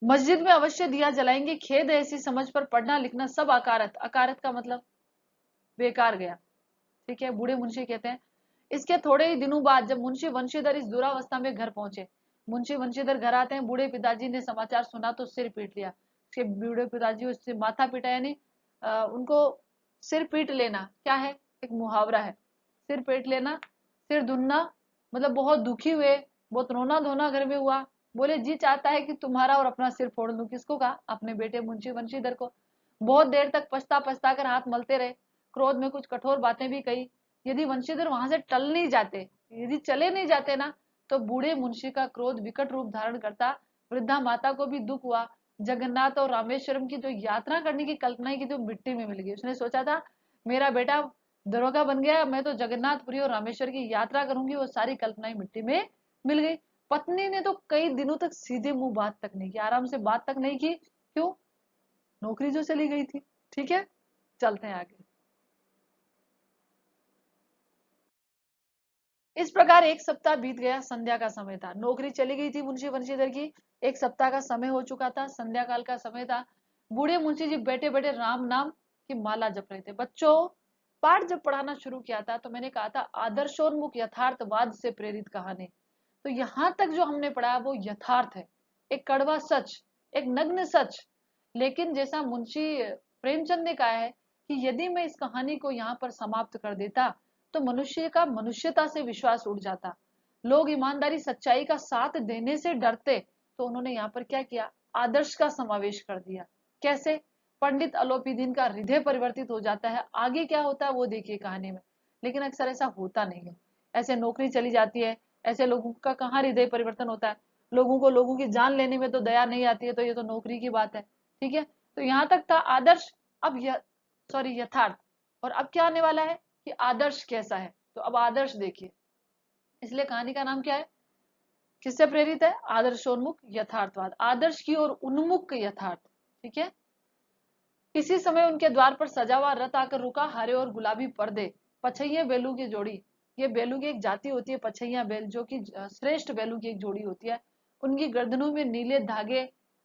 मस्जिद में अवश्य दिया जलाएंगे, खेद है ऐसी समझ पर, पढ़ना लिखना सब अकारत। अकारत का मतलब बेकार गया। ठीक है, बूढ़े मुंशी कहते हैं। इसके थोड़े ही दिनों बाद जब मुंशी वंशीधर इस दुरावस्था में घर पहुंचे, मुंशी वंशीधर घर आते हैं, बूढ़े पिताजी ने समाचार सुना तो सिर पीट लिया। उसके बूढ़े पिताजी उससे माथा पीटा, यानी उनको सिर पीट लेना क्या है, एक मुहावरा है। सिर पीट लेना, सिर धुनना, मतलब बहुत दुखी हुए, बहुत रोना धोना घर में हुआ। बोले जी चाहता है कि तुम्हारा और अपना सिर फोड़ दूं। किसको कहा? अपने बेटे मुंशी वंशीधर को। बहुत देर तक पछता पछता कर हाथ मलते रहे, क्रोध में कुछ कठोर बातें भी कही। यदि वंशीधर वहां से टल नहीं जाते, यदि चले नहीं जाते ना, तो बूढ़े मुंशी का क्रोध विकट रूप धारण करता। वृद्धा माता को भी दुख हुआ। जगन्नाथ और रामेश्वरम की जो यात्रा करने की कल्पना की थी वो मिट्टी में मिल गई। उसने सोचा था मेरा बेटा दरोगा बन गया, मैं तो जगन्नाथपुरी और रामेश्वर की यात्रा करूंगी, वो सारी कल्पनाएं मिट्टी में मिल गई। पत्नी ने तो कई दिनों तक सीधे मुंह बात तक नहीं की, आराम से बात तक नहीं की। क्यों? नौकरी जो चली गई थी। ठीक है, चलते हैं आगे। इस प्रकार एक सप्ताह बीत गया। संध्या का समय था, नौकरी चली गई थी मुंशी बंशीधर की। एक सप्ताह का समय हो चुका था, संध्या काल का समय था। बूढ़े मुंशी जी बैठे बैठे राम नाम की माला जप रहे थे। बच्चों, पाठ जब पढ़ाना शुरू किया था तो मैंने कहा था आदर्शोन्मुख यथार्थवाद से प्रेरित कहानी। तो यहां तक जो हमने पढ़ा वो यथार्थ है, एक कड़वा सच, एक नग्न सच। लेकिन जैसा मुंशी प्रेमचंद ने कहा है कि यदि मैं इस कहानी को यहाँ पर समाप्त कर देता तो मनुष्य का मनुष्यता से विश्वास उठ जाता, लोग ईमानदारी सच्चाई का साथ देने से डरते। तो उन्होंने यहाँ पर क्या किया? आदर्श का समावेश कर दिया। कैसे? पंडित अलोपीदीन का हृदय परिवर्तित हो जाता है। आगे क्या होता है वो देखिए कहानी में। लेकिन अक्सर ऐसा होता नहीं है। ऐसे नौकरी चली जाती है, ऐसे लोगों का कहाँ हृदय परिवर्तन होता है? लोगों को लोगों की जान लेने में तो दया नहीं आती है, तो ये तो नौकरी की बात है। ठीक है, तो यहाँ तक था आदर्श। अब सॉरी, यथार्थ। और अब क्या आने वाला है कि आदर्श कैसा है। तो अब आदर्श देखिए, इसलिए कहानी का नाम क्या है? किससे प्रेरित है? आदर्शोन्मुख यथार्थवाद, आदर्श की ओर उन्मुख यथार्थ। ठीक है। किसी समय उनके द्वार पर सजा हुआ रथ आकर रुका, हरे और गुलाबी पर्दे, पछैया बैलों की जोड़ी। ये बैलों की एक जाति होती है, पछैया बैल, जो कि श्रेष्ठ बैलों की एक जोड़ी होती है। उनकी गर्दनों में नीले धागे,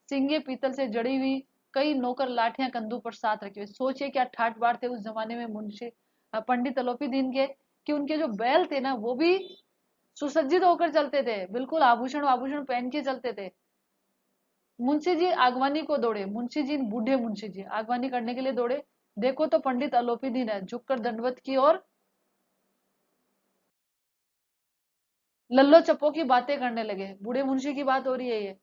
सिंगे पीतल से जड़ी हुई, कई नौकर लाठियां कंधों पर साथ रखे हुए। सोचिए क्या ठाट बाट थे उस जमाने में मुंशी पंडित अलोपीदीन के, कि उनके जो बैल थे ना वो भी सुसज्जित होकर चलते थे, बिल्कुल आभूषण आभूषण पहन के चलते थे। मुंशी जी आगवानी को दौड़े, मुंशी जी, बूढ़े मुंशी जी आगवानी करने के लिए दौड़े। देखो तो पंडित अलोपीदीन है, झुककर दंडवत की और लल्लो चप्पो की बातें करने लगे। बूढ़े मुंशी की बात हो रही है ये,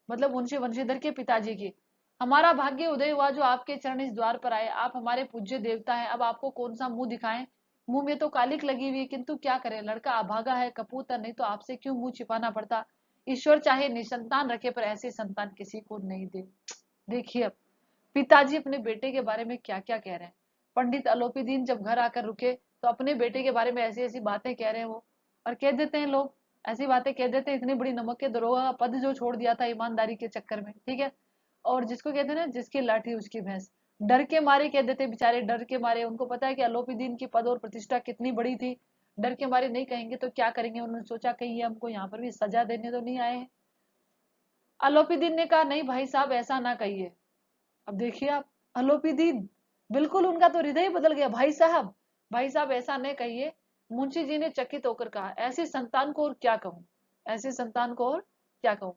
मतलब मुंशी वंशीधर के पिताजी की। हमारा भाग्य उदय हुआ जो आपके चरण इस द्वार पर आए, आप हमारे पूज्य देवता हैं, अब आपको कौन सा मुंह दिखाएं। मुंह में तो कालिक लगी हुई है, किंतु क्या करें, लड़का अभागा है, कपूत है, नहीं तो आपसे क्यों मुंह छिपाना पड़ता। ईश्वर चाहे निसंतान रखे पर ऐसी संतान किसी को नहीं दे। देखिए अब पिताजी अपने बेटे के बारे में क्या क्या कह रहे हैं। पंडित अलोपीदीन जब घर आकर रुके तो अपने बेटे के बारे में ऐसी ऐसी बातें कह रहे हैं वो। और कह देते हैं लोग, ऐसी बातें कह देते हैं, इतनी बड़ी नमक के दरोगा का पद जो छोड़ दिया था ईमानदारी के चक्कर में। ठीक है, और जिसको कहते हैं ना, जिसकी लाठी उसकी भैंस, डर के मारे कह देते, बेचारे डर के मारे। उनको पता है कि अलोपीदीन की पद और प्रतिष्ठा कितनी बड़ी थी, डर के मारे नहीं कहेंगे तो क्या करेंगे। उन्होंने सोचा कहीं ये हमको यहाँ पर भी सजा देने तो नहीं आए हैं। अलोपीदीन ने कहा नहीं भाई साहब, ऐसा ना कहिए, अब देखिए आप, अलोपीदीन, बिल्कुल उनका तो हृदय ही बदल गया। भाई साहब, भाई साहब ऐसा नहीं कहिए। मुंशी जी ने चकित होकर कहा, ऐसी संतान को और क्या कहूं, ऐसी संतान को और क्या कहूं।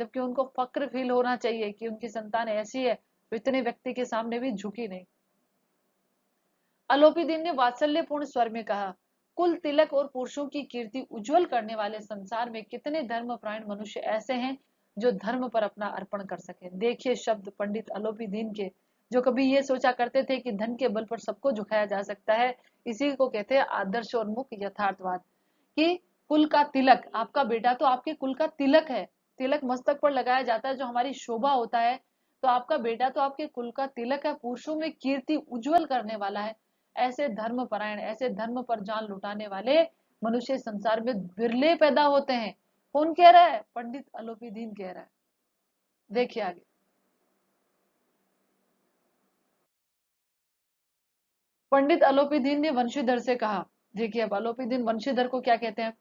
जबकि उनको फक्र फील होना चाहिए कि उनकी संतान ऐसी है जो इतने व्यक्ति के सामने भी झुकी नहीं। अलोपीदीन ने वात्सल्यपूर्ण स्वर में कहा, कुल तिलक और पुरुषों की कीर्ति उज्जवल करने वाले संसार में कितने धर्मपरायण मनुष्य ऐसे हैं जो धर्म पर अपना अर्पण कर सके। देखिए शब्द पंडित अलोपीदीन के, जो कभी ये सोचा करते थे कि धन के बल पर सबको झुकाया जा सकता है। इसी को कहते हैं आदर्शोन्मुख यथार्थवाद। कि कुल का तिलक, आपका बेटा तो आपके कुल का तिलक है। तिलक मस्तक पर लगाया जाता है जो हमारी शोभा होता है। तो आपका बेटा तो आपके कुल का तिलक है, पुरुषों में कीर्ति उज्जवल करने वाला है। ऐसे धर्म परायण, ऐसे धर्म पर जान लुटाने वाले मनुष्य संसार में बिरले पैदा होते हैं। कौन कह रहा है? पंडित अलोपीदीन कह रहा है। देखिए आगे, पंडित अलोपीदीन ने वंशीधर से कहा। देखिए अब अलोपीदीन वंशीधर को क्या कहते हैं?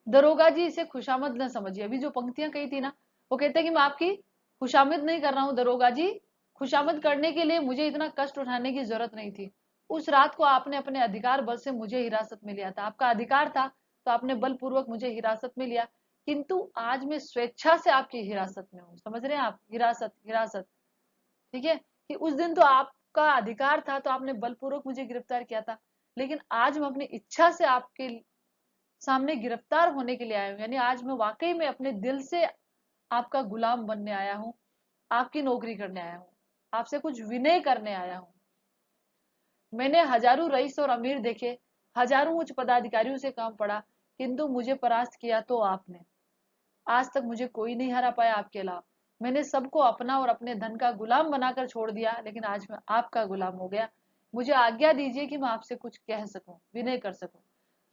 दरोगा जी इसे खुशामद न समझिए। अभी जो पंक्तियां कही थी ना, वो कहते हैं कि मैं आपकी खुशामद नहीं कर रहा हूं दरोगा जी। खुशामद करने के लिए मुझे इतना कष्ट उठाने की जरूरत नहीं थी। उस रात को आपने अपने अधिकार बल से मुझे हिरासत में लिया था, आपका अधिकार था तो आपने बलपूर्वक मुझे हिरासत में लिया। किंतु आज मैं स्वेच्छा से आपकी हिरासत में हूँ। समझ रहे हैं आप? हिरासत, हिरासत, ठीक है। कि उस दिन तो आपका अधिकार था तो आपने बलपूर्वक मुझे गिरफ्तार किया था, लेकिन आज मैं अपनी इच्छा से आपके सामने गिरफ्तार होने के लिए आया हूं। यानी आज मैं वाकई में अपने दिल से आपका गुलाम बनने आया हूं, आपकी नौकरी करने आया हूं, आपसे कुछ विनय करने आया हूं। मैंने हजारों रईस और अमीर देखे, हजारों उच्च पदाधिकारियों से काम पड़ा, किंतु मुझे परास्त किया तो आपने। आज तक मुझे कोई नहीं हरा पाया आपके अलावा। मैंने सबको अपना और अपने धन का गुलाम बनाकर छोड़ दिया, लेकिन आज मैं आपका गुलाम हो गया। मुझे आज्ञा दीजिए कि मैं आपसे कुछ कह सकूं, विनय कर सकूं।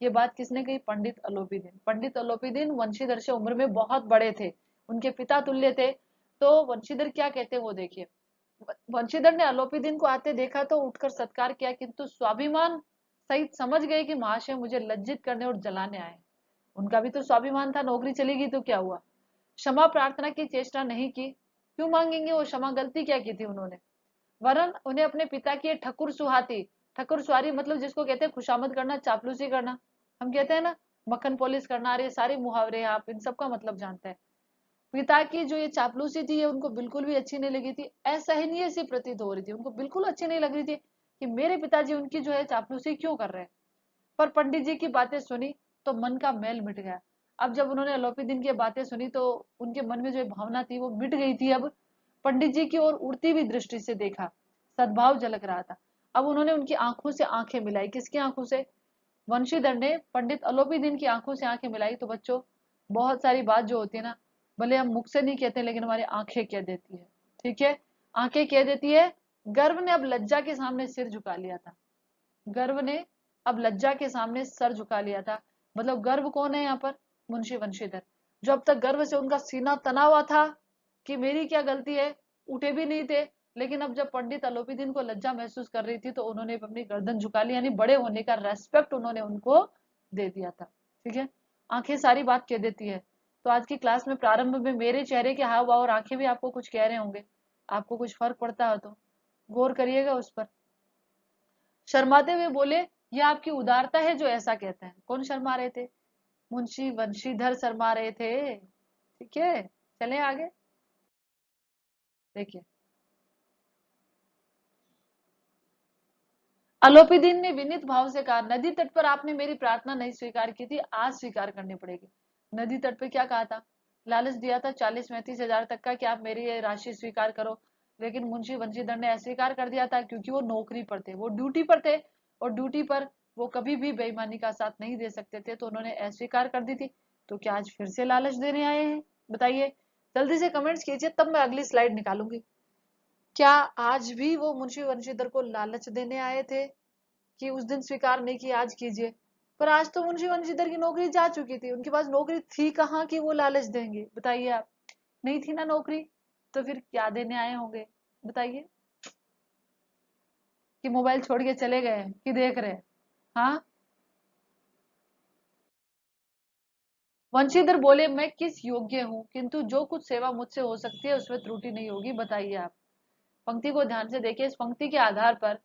ये बात किसने कही? पंडित अलोपीदीन। पंडित अलोपीदीन वंशीधर से उम्र में बहुत बड़े थे, उनके पिता तुल्य थे। तो वंशीधर क्या कहते हैं वो देखिए। वंशीधर ने अलोपीदीन को आते देखा तो उठकर सत्कार किया, किंतु स्वाभिमान सहित समझ गए कि महाशय मुझे लज्जित करने और जलाने आए। उनका भी तो स्वाभिमान था, नौकरी चलेगी तो क्या हुआ। क्षमा प्रार्थना की चेष्टा नहीं की। क्यों मांगेंगे वो क्षमा? गलती क्या की थी उन्होंने? वरन उन्हें अपने पिता की ठकुर सुहाती, ठकुर सुहारी मतलब जिसको कहते हैं खुशामद करना, चापलूसी करना। हम कहते हैं ना मक्खन पॉलिश करना, अरे सारे मुहावरे आप इन सब का मतलब जानते हैं। पिता की जो ये चापलूसी थी ये उनको बिल्कुल भी अच्छी नहीं लगी थी, असहनीय सी प्रतीत हो रही थी। उनको बिल्कुल अच्छी नहीं लग रही थी कि मेरे पिताजी उनकी जो है चापलूसी क्यों कर रहे हैं। पर पंडित जी की बातें सुनी तो मन का मैल मिट गया। अब जब उन्होंने अलोपीदीन की बातें सुनी तो उनके मन में जो भावना थी वो मिट गई थी। अब पंडित जी की ओर उड़ती हुई दृष्टि से देखा, सद्भाव झलक रहा था। अब उन्होंने उनकी आंखों से आंखें मिलाई। किसकी आंखों से? वंशीधर ने पंडित अलोपीदीन की आंखों से आंखें मिलाई। तो बच्चों, बहुत सारी बात जो होती है ना, भले हम मुख से नहीं कहते लेकिन हमारी आंखें कह देती है। ठीक है, आंखें कह देती है। गर्व ने अब लज्जा के सामने सिर झुका लिया था। गर्व ने अब लज्जा के सामने सर झुका लिया था। मतलब गर्व कौन है यहाँ पर? मुंशी वंशीधर। जो अब तक गर्व से उनका सीना तना हुआ था कि मेरी क्या गलती है, उठे भी नहीं थे। लेकिन अब जब पंडित अलोपीदीन को लज्जा महसूस कर रही थी तो उन्होंने अपनी गर्दन झुका ली, यानी बड़े होने का रेस्पेक्ट उन्होंने उनको दे दिया था। ठीक है, आंखें सारी बात कह देती है। तो आज की क्लास में प्रारंभ में मेरे चेहरे के हाव भाव और आंखें भी आपको कुछ कह रहे होंगे। आपको कुछ फर्क पड़ता है तो गौर करिएगा उस पर। शर्माते हुए बोले, यह आपकी उदारता है जो ऐसा कहते हैं। कौन शर्मा रहे थे? मुंशी वंशीधर शर्मा रहे थे। ठीक है, चले आगे देखिए। अलोपीदीन ने विनीत भाव से कहा, नदी तट पर आपने मेरी प्रार्थना नहीं स्वीकार की थी, आज स्वीकार करनी पड़ेगी। नदी तट पे क्या कहा था? लालच दिया था 40-35 हजार तक का कि आप मेरी ये राशि स्वीकार करो। लेकिन मुंशी वंशीधर ने अस्वीकार कर दिया था क्योंकि वो नौकरी पर थे, वो ड्यूटी पर थे। और ड्यूटी पर वो कभी भी बेईमानी का साथ नहीं दे सकते थे, तो उन्होंने अस्वीकार कर दी थी। तो क्या आज फिर से लालच देने आए हैं? बताइए, जल्दी से कमेंट्स कीजिए, तब मैं अगली स्लाइड निकालूंगी। क्या आज भी वो मुंशी वंशीधर को लालच देने आए थे कि उस दिन स्वीकार नहीं किया, आज कीजिए? पर आज तो मुंशी वंशीधर की नौकरी जा चुकी थी, उनके पास नौकरी थी कहाँ कि वो लालच देंगे? बताइए आप। नहीं थी ना नौकरी, तो फिर क्या देने आए होंगे? बताइए। कि मोबाइल छोड़ के चले गए कि देख रहे हैं? हाँ, वंशीधर बोले, मैं किस योग्य हूँ, किंतु जो कुछ सेवा मुझसे हो सकती है उसमें त्रुटि नहीं होगी। बताइए आप। पंक्ति को ध्यान से देखिए। इस पंक्ति के आधार पर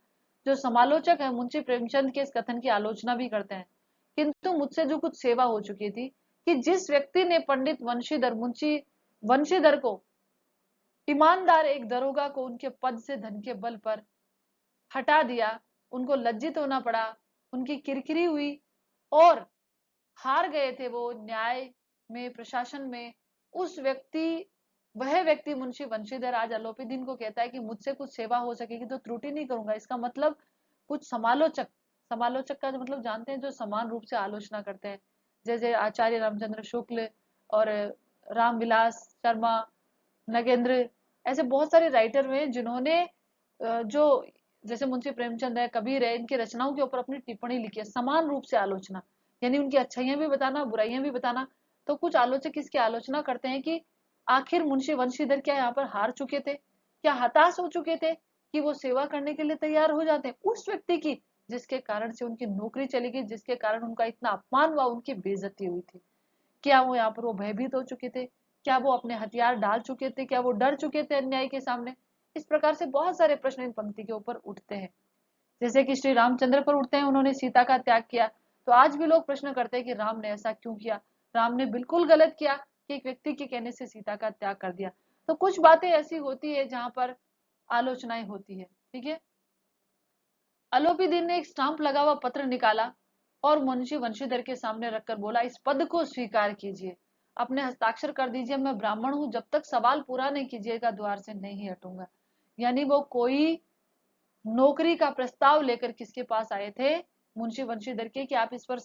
जो समालोचक है मुंशी प्रेमचंद के इस कथन की आलोचना भी करते हैं, किंतु मुझसे जो कुछ सेवा हो चुकी थी कि जिस व्यक्ति ने पंडित वंशीधर मुंशी वंशीधर को, ईमानदार एक दरोगा को उनके पद से धन के बल पर हटा दिया, उनको लज्जित होना पड़ा, उनकी किरकिरी हुई और हार गए थे वो न्याय में, प्रशासन में। उस व्यक्ति वह व्यक्ति मुंशी वंशीधर आज अलोपीदीन को कहता है कि मुझसे कुछ सेवा हो सकेगी तो त्रुटि नहीं करूंगा। इसका मतलब कुछ समालोचक, समालोचक का मतलब जानते हैं जो समान रूप से आलोचना करते हैं, जैसे आचार्य रामचंद्र शुक्ल और रामविलास शर्मा, नगेंद्र, ऐसे बहुत सारे राइटर हुए जिन्होंने जो जैसे मुंशी प्रेमचंद है, कबीर है, इनकी रचनाओं के ऊपर अपनी टिप्पणी लिखी है, समान रूप से आलोचना, यानी उनकी अच्छाइयां भी बताना, बुराइयां भी बताना। तो कुछ आलोचक इसकी आलोचना करते हैं कि आखिर मुंशी वंशीधर क्या यहाँ पर हार चुके थे, क्या हताश हो चुके थे कि वो सेवा करने के लिए तैयार हो जाते हैं उस व्यक्ति की जिसके कारण से उनकी नौकरी चली गई, जिसके कारण उनका इतना अपमान हुआ, उनकी बेइज्जती हुई थी। क्या वो यहाँ पर वो भयभीत हो चुके थे, क्या वो अपने हथियार डाल चुके थे, क्या वो डर चुके थे अन्याय के सामने? इस प्रकार से बहुत सारे प्रश्न इन पंक्ति के ऊपर उठते हैं। जैसे कि श्री रामचंद्र पर उठते हैं, उन्होंने सीता का त्याग किया, तो आज भी लोग प्रश्न करते हैं कि राम ने ऐसा क्यों किया? राम ने बिल्कुल गलत किया कि एक व्यक्ति के कहने से सीता का त्याग कर दिया। तो कुछ बातें ऐसी होती है जहां पर आलोचनाएं होती है। ठीक है, अलोपीदीन ने एक स्टाम्प लगा हुआ पत्र निकाला और मुंशी वंशीधर के सामने रखकर बोला, इस पद को स्वीकार कीजिए, अपने हस्ताक्षर कर दीजिए, मैं ब्राह्मण हूं, जब तक सवाल पूरा नहीं कीजिएगा द्वार से नहीं हटूंगा। यानी वो कोई नौकरी का प्रस्ताव लेकर किसके पास आए थे? मुंशी वंशीधर के, कि आप इस पर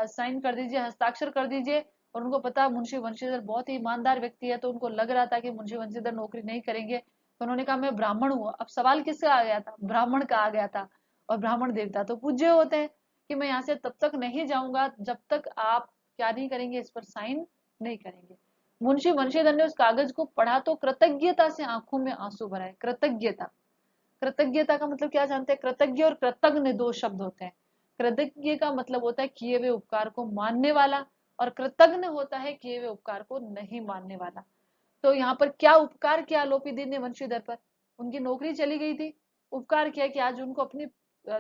साइन कर दीजिए, हस्ताक्षर कर दीजिए। और उनको पता मुंशी वंशीधर बहुत ही ईमानदार व्यक्ति है, तो उनको लग रहा था कि मुंशी वंशीधर नौकरी नहीं करेंगे, तो उन्होंने कहा मैं ब्राह्मण हूँ। अब सवाल किसका आ गया था? ब्राह्मण का आ गया था। और ब्राह्मण देवता तो पूज्य होते हैं कि मैं यहाँ से तब तक नहीं जाऊंगा जब तक आप क्या नहीं करेंगे, इस पर साइन नहीं करेंगे। मुंशी वंशीधर ने उस कागज को पढ़ा तो कृतज्ञता से आंखों में आंसू भराए। कृतज्ञता, कृतज्ञता का मतलब क्या जानते हैं? कृतज्ञ और कृतज्ञ दो शब्द होते हैं। कृतज्ञ का मतलब होता है किए हुए उपकार को मानने वाला, और कृतज्ञ होता है किए हुए उपकार को नहीं मानने वाला। तो यहाँ पर क्या उपकार किया अलोपीदीन ने वंशीधर पर? उनकी नौकरी चली गई थी, उपकार किया कि आज उनको अपनी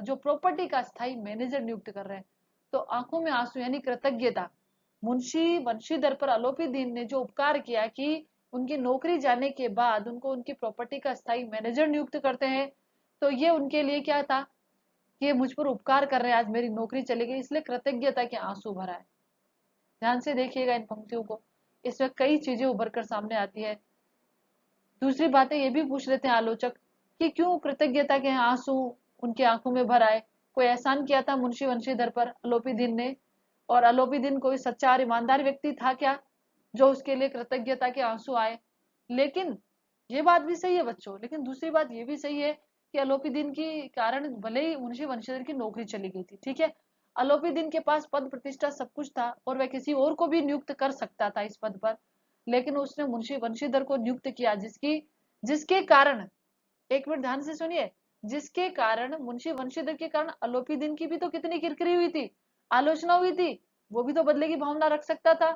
जो प्रॉपर्टी का स्थायी मैनेजर नियुक्त कर रहे हैं। तो आंखों में आंसू यानी कृतज्ञता। मुंशी वंशीधर पर अलोपीदीन ने जो उपकार किया कि उनकी नौकरी जाने के बाद उनको उनकी प्रॉपर्टी का स्थायी मैनेजर नियुक्त करते हैं, तो ये उनके लिए क्या था कि ये मुझ पर उपकार कर रहे हैं, आज मेरी नौकरी चली गई, इसलिए कृतज्ञता के आंसू भरा है। ध्यान से देखिएगा इन पंक्तियों को, इसमें कई चीजें उभर कर सामने आती है। दूसरी बातें ये भी पूछ लेते हैं आलोचक कि क्यों कृतज्ञता के आंसू उनकी आंखों में भर आए? कोई एहसान किया था मुंशी वंशीधर पर अलोपीदीन ने? और अलोपीदीन कोई सच्चा और ईमानदार व्यक्ति था क्या जो उसके लिए कृतज्ञता के आंसू आए? लेकिन ये बात भी सही है बच्चों, लेकिन दूसरी बात ये भी सही है कि अलोपीदीन के कारण भले ही मुंशी वंशीधर की नौकरी चली गई थी, ठीक है, अलोपीदीन के पास पद प्रतिष्ठा सब कुछ था और वह किसी और को भी नियुक्त कर सकता था इस पद पर, लेकिन उसने मुंशी वंशीधर को नियुक्त किया, जिसके कारण, एक मिनट ध्यान से सुनिए, जिसके कारण मुंशी वंशीधर के कारण अलोपीदीन की भी तो कितनी किरकिरी हुई थी, आलोचना हुई थी। वो भी तो बदले की भावना रख सकता था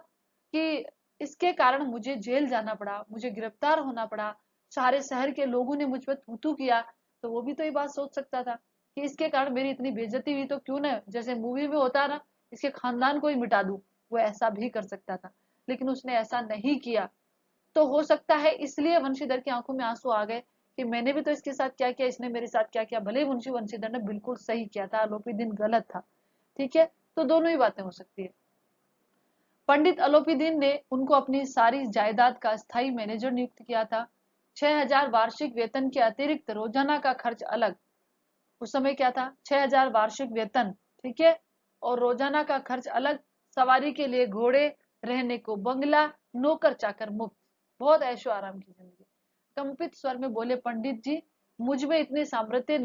कि इसके कारण मुझे जेल जाना पड़ा, मुझे गिरफ्तार होना पड़ा, सारे शहर के लोगों ने मुझ पर थू थू किया। तो वो भी तो ये बात सोच सकता था कि इसके कारण मेरी इतनी बेइज्जती हुई, तो क्यों ना जैसे मूवी में होता है ना, इसके खानदान को ही मिटा दूं। वो ऐसा भी कर सकता था, लेकिन उसने ऐसा नहीं किया। तो हो सकता है इसलिए वंशीधर की आंखों में आंसू आ गए कि मैंने भी तो इसके साथ क्या किया, इसने मेरे साथ क्या किया। भले ही मुंशी वंशीधर ने बिल्कुल सही किया था, अलोपीदीन गलत था। ठीक है, तो दोनों ही बातें हो सकती है। पंडित अलोपीदीन ने उनको अपनी सारी जायदाद का स्थायी मैनेजर नियुक्त किया था। 6,000 वार्षिक वेतन के अतिरिक्त रोजाना का खर्च अलग। उस समय क्या था? 6,000 वार्षिक वेतन, ठीक है, और रोजाना का खर्च अलग, सवारी के लिए घोड़े, रहने को बंगला, नौकर चाकर मुफ्त, बहुत ऐशो आराम की जिंदगी। कंपित स्वर में बोले पंडित जी, मुझ में इतनी सामर्थ्य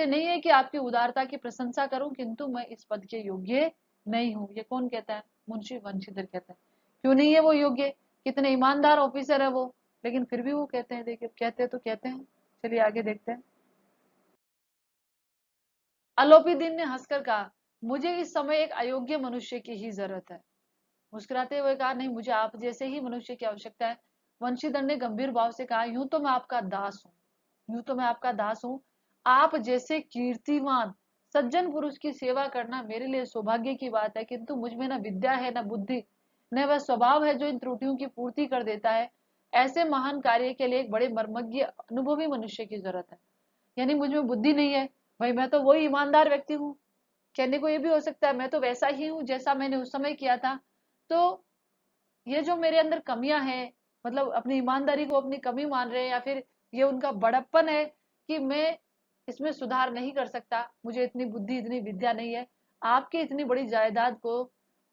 नहीं है कि आपकी उदारता की प्रशंसा करूं, किंतु मैं इस पद के योग्य नहीं हूं। ये कौन कहता है? मुंशी वंशीधर कहता है। क्यों नहीं है वो योग्य? कितने ईमानदार ऑफिसर है वो, लेकिन फिर भी वो कहते हैं। देखिए कहते हैं तो कहते हैं। चलिए आगे देखते हैं। अलोपीदीन ने हंसकर कहा, मुझे इस समय एक अयोग्य मनुष्य की ही जरूरत है। मुस्कुराते हुए कहा, नहीं, मुझे आप जैसे ही मनुष्य की आवश्यकता है। वंशीधर ने गंभीर भाव से कहा, यूं तो मैं आपका दास हूँ, यूं तो मैं आपका दास हूँ। आप जैसे कीर्तिमान सज्जन पुरुष की सेवा करना मेरे लिए सौभाग्य की बात है, किंतु मुझ में न विद्या है, न बुद्धि, न वह स्वभाव है जो इन त्रुटियों की पूर्ति कर देता है। ऐसे महान कार्य के लिए एक बड़े मर्मज्ञ अनुभवी मनुष्य की जरूरत है। यानी मुझ में बुद्धि नहीं है, भाई मैं तो वही ईमानदार व्यक्ति हूँ। कहने को ये भी हो सकता है मैं तो वैसा ही हूँ जैसा मैंने उस समय किया था। तो ये जो मेरे अंदर कमियां हैं, मतलब अपनी ईमानदारी को अपनी कमी मान रहे हैं, या फिर ये उनका बड़प्पन है कि मैं इसमें सुधार नहीं कर सकता, मुझे इतनी बुद्धि इतनी विद्या नहीं है। आपके इतनी बड़ी जायदाद को,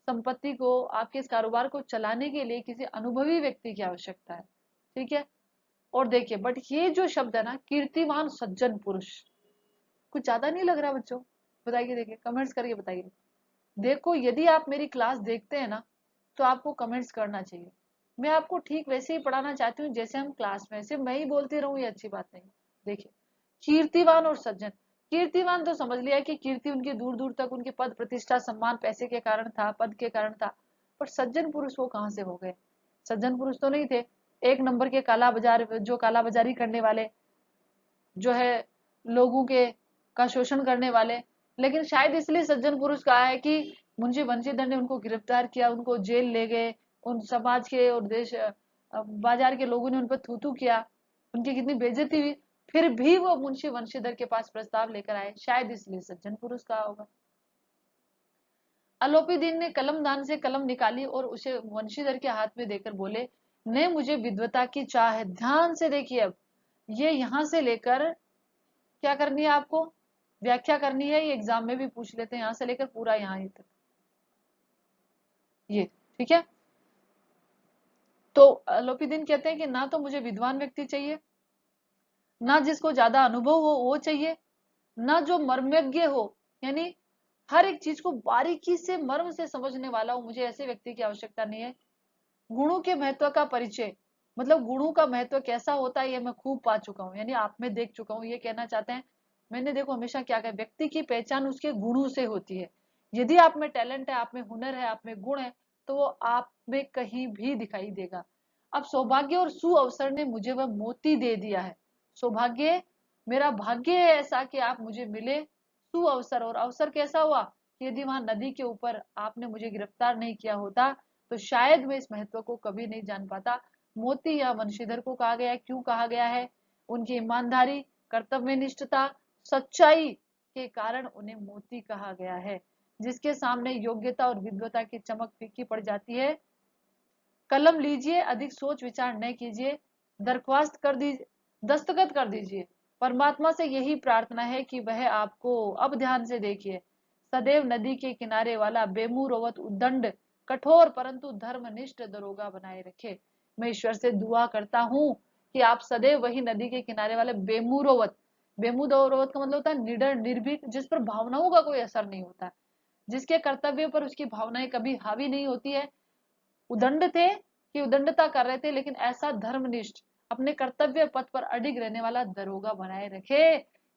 संपत्ति को, आपके इस कारोबार को चलाने के लिए किसी अनुभवी व्यक्ति की आवश्यकता है। ठीक है। और देखिए, बट ये जो शब्द है ना, कीर्तिमान सज्जन पुरुष, कुछ ज्यादा नहीं लग रहा बच्चों? बताइए, देखिए कमेंट्स करके बताइए। देखो, यदि आप मेरी क्लास देखते हैं ना, तो आपको कमेंट्स करना चाहिए। मैं आपको ठीक वैसे ही पढ़ाना चाहती हूँ जैसे हम क्लास में, सिर्फ मैं ही बोलती रहूं ये अच्छी बात नहीं। देखिए, कीर्तिवान और सज्जन। कीर्तिवान तो समझ लिया कि कीर्ति उनकी दूर दूर तक उनके पद प्रतिष्ठा सम्मान पैसे के कारण था, पद के कारण था। पर सज्जन पुरुष वो कहाँ से हो गए? सज्जन पुरुष तो नहीं थे। एक नंबर के काला बाजार, जो काला बाजारी करने वाले, जो है लोगों के का शोषण करने वाले। लेकिन शायद इसलिए सज्जन पुरुष कहा है कि मुंशी बंशीधर ने उनको गिरफ्तार किया, उनको जेल ले गए, उन समाज के और देश बाजार के लोगों ने उन पर थू थू किया, उनकी कितनी बेइज्जती हुई, फिर भी वो मुंशी बंशीधर के पास प्रस्ताव लेकर आए, शायद इसलिए सज्जन पुरुष कहा होगा। आलोपी दीन ने कलम दान से कलम निकाली और उसे वंशीधर के हाथ में देकर बोले, ने मुझे विद्वता की चाह है। ध्यान से देखिए, अब ये यहां से लेकर क्या करनी है आपको, व्याख्या करनी है। ये एग्जाम में भी पूछ लेते हैं, यहां से लेकर पूरा यहाँ तक ये। ठीक है। तो लोपीदीन कहते हैं कि ना तो मुझे विद्वान व्यक्ति चाहिए, ना जिसको ज्यादा अनुभव हो वो चाहिए, ना जो मर्मज्ञ हो, यानी हर एक चीज को बारीकी से मर्म से समझने वाला हो, मुझे ऐसे व्यक्ति की आवश्यकता नहीं है। गुणों के महत्व का परिचय, मतलब गुणों का महत्व कैसा होता है ये मैं खूब पा चुका हूँ, यानी आप में देख चुका हूँ, ये कहना चाहते हैं। मैंने देखो हमेशा क्या कहा, व्यक्ति की पहचान उसके गुणों से होती है। यदि आप में टैलेंट है, आप में हुनर है, आप में गुण है, तो वो आप में कहीं भी दिखाई देगा। अब सौभाग्य और सुअवसर ने मुझे वह मोती दे दिया है। सौभाग्य, मेरा भाग्य है ऐसा कि आप मुझे मिले। सुअवसर, और अवसर कैसा हुआ कि यदि वहां नदी के ऊपर आपने मुझे गिरफ्तार नहीं किया होता तो शायद मैं इस महत्व को कभी नहीं जान पाता। मोती या वंशीधर को कहा गया है, क्यों कहा गया है? उनकी ईमानदारी, कर्तव्यनिष्ठता, सच्चाई के कारण उन्हें मोती कहा गया है। जिसके सामने योग्यता और विद्वता की चमक फीकी पड़ जाती है। कलम लीजिए, अधिक सोच विचार न कीजिए, दरख्वास्त कर दीजिए, दस्तखत कर दीजिए। परमात्मा से यही प्रार्थना है कि वह आपको, अब ध्यान से देखिए, सदैव नदी के किनारे वाला बेमुरवत उद्दंड, कठोर परंतु धर्मनिष्ठ दरोगा बनाए रखे। मैं ईश्वर से दुआ करता हूँ कि आप सदैव वही नदी के किनारे वाले बेमुरवत, बेमुरवत का मतलब होता है निडर निर्भीक, जिस पर भावनाओं का कोई असर नहीं होता, जिसके कर्तव्य पर उसकी भावनाएं कभी हावी नहीं होती है। उदंड थे कि उदंडता कर रहे थे, लेकिन ऐसा धर्मनिष्ठ, अपने कर्तव्य पथ पर अडिग रहने वाला दरोगा बनाए रखे।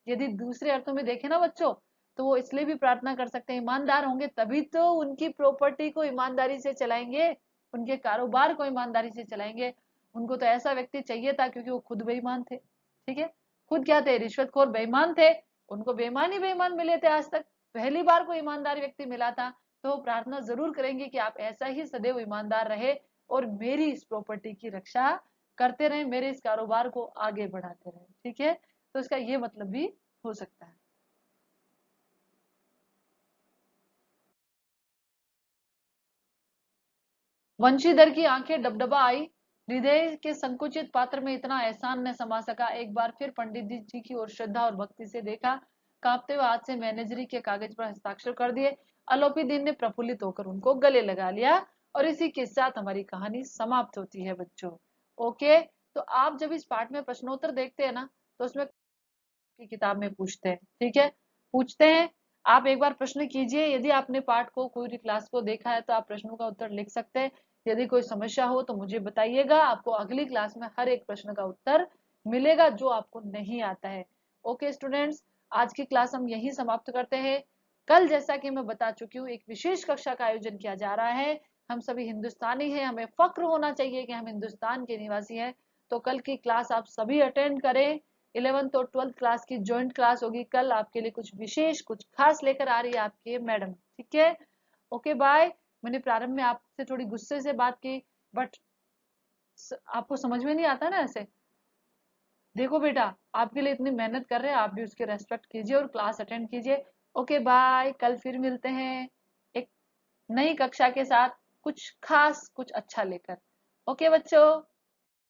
यदि दूसरे अर्थों में देखें ना बच्चों, तो वो इसलिए भी प्रार्थना कर सकते हैं, ईमानदार होंगे तभी तो उनकी प्रॉपर्टी को ईमानदारी से चलाएंगे, उनके कारोबार को ईमानदारी से चलाएंगे। उनको तो ऐसा व्यक्ति चाहिए था, क्योंकि वो खुद बेईमान थे। ठीक है। खुद क्या थे? रिश्वतखोर बेईमान थे। उनको बेईमान ही बेईमान मिले थे आज तक, पहली बार कोई ईमानदार व्यक्ति मिला था। तो वो प्रार्थना जरूर करेंगे कि आप ऐसा ही सदैव ईमानदार रहे और मेरी इस प्रॉपर्टी की रक्षा करते रहें, मेरे इस कारोबार को आगे बढ़ाते रहें। ठीक है। तो इसका ये मतलब भी हो सकता है। वंशीधर की आंखें डबडबा आई। हृदय के संकुचित पात्र में इतना एहसान न समा सका। एक बार फिर पंडित जी की ओर श्रद्धा और भक्ति से देखा। कांपते हुए हाथ से मैनेजरी के कागज पर हस्ताक्षर कर दिए। आलोपी दीन ने प्रफुल्लित होकर उनको गले लगा लिया। और इसी के साथ हमारी कहानी समाप्त होती है बच्चों। ओके। तो आप जब इस पाठ में प्रश्नोत्तर देखते हैं ना, तो उसमें की किताब में पूछते हैं। ठीक है। पूछते हैं, आप एक बार प्रश्न कीजिए। यदि आपने पाठ को, पूरी क्लास को देखा है, तो आप प्रश्नों का उत्तर लिख सकते हैं। यदि कोई समस्या हो तो मुझे बताइएगा, आपको अगली क्लास में हर एक प्रश्न का उत्तर मिलेगा जो आपको नहीं आता है। ओके स्टूडेंट्स, आज की क्लास हम यही समाप्त करते हैं। कल जैसा कि मैं बता चुकी हूँ, एक विशेष कक्षा का आयोजन किया जा रहा है। हम सभी हिंदुस्तानी हैं, हमें फक्र होना चाहिए कि हम हिंदुस्तान के निवासी हैं। तो कल की क्लास आप सभी अटेंड करें। 11th और 12th क्लास की जॉइंट क्लास होगी कल, आपके लिए कुछ विशेष कुछ खास लेकर आ रही है आपकी मैडम, ठीक है। Okay bye. मैंने प्रारंभ में आपसे थोड़ी गुस्से से बात की, बट आपको समझ में नहीं आता ना ऐसे। देखो बेटा, आपके लिए इतनी मेहनत कर रहे हैं, आप भी उसके रेस्पेक्ट कीजिए और क्लास अटेंड कीजिए। ओके बाय, कल फिर मिलते हैं एक नई कक्षा के साथ, कुछ खास कुछ अच्छा लेकर। ओके बच्चों।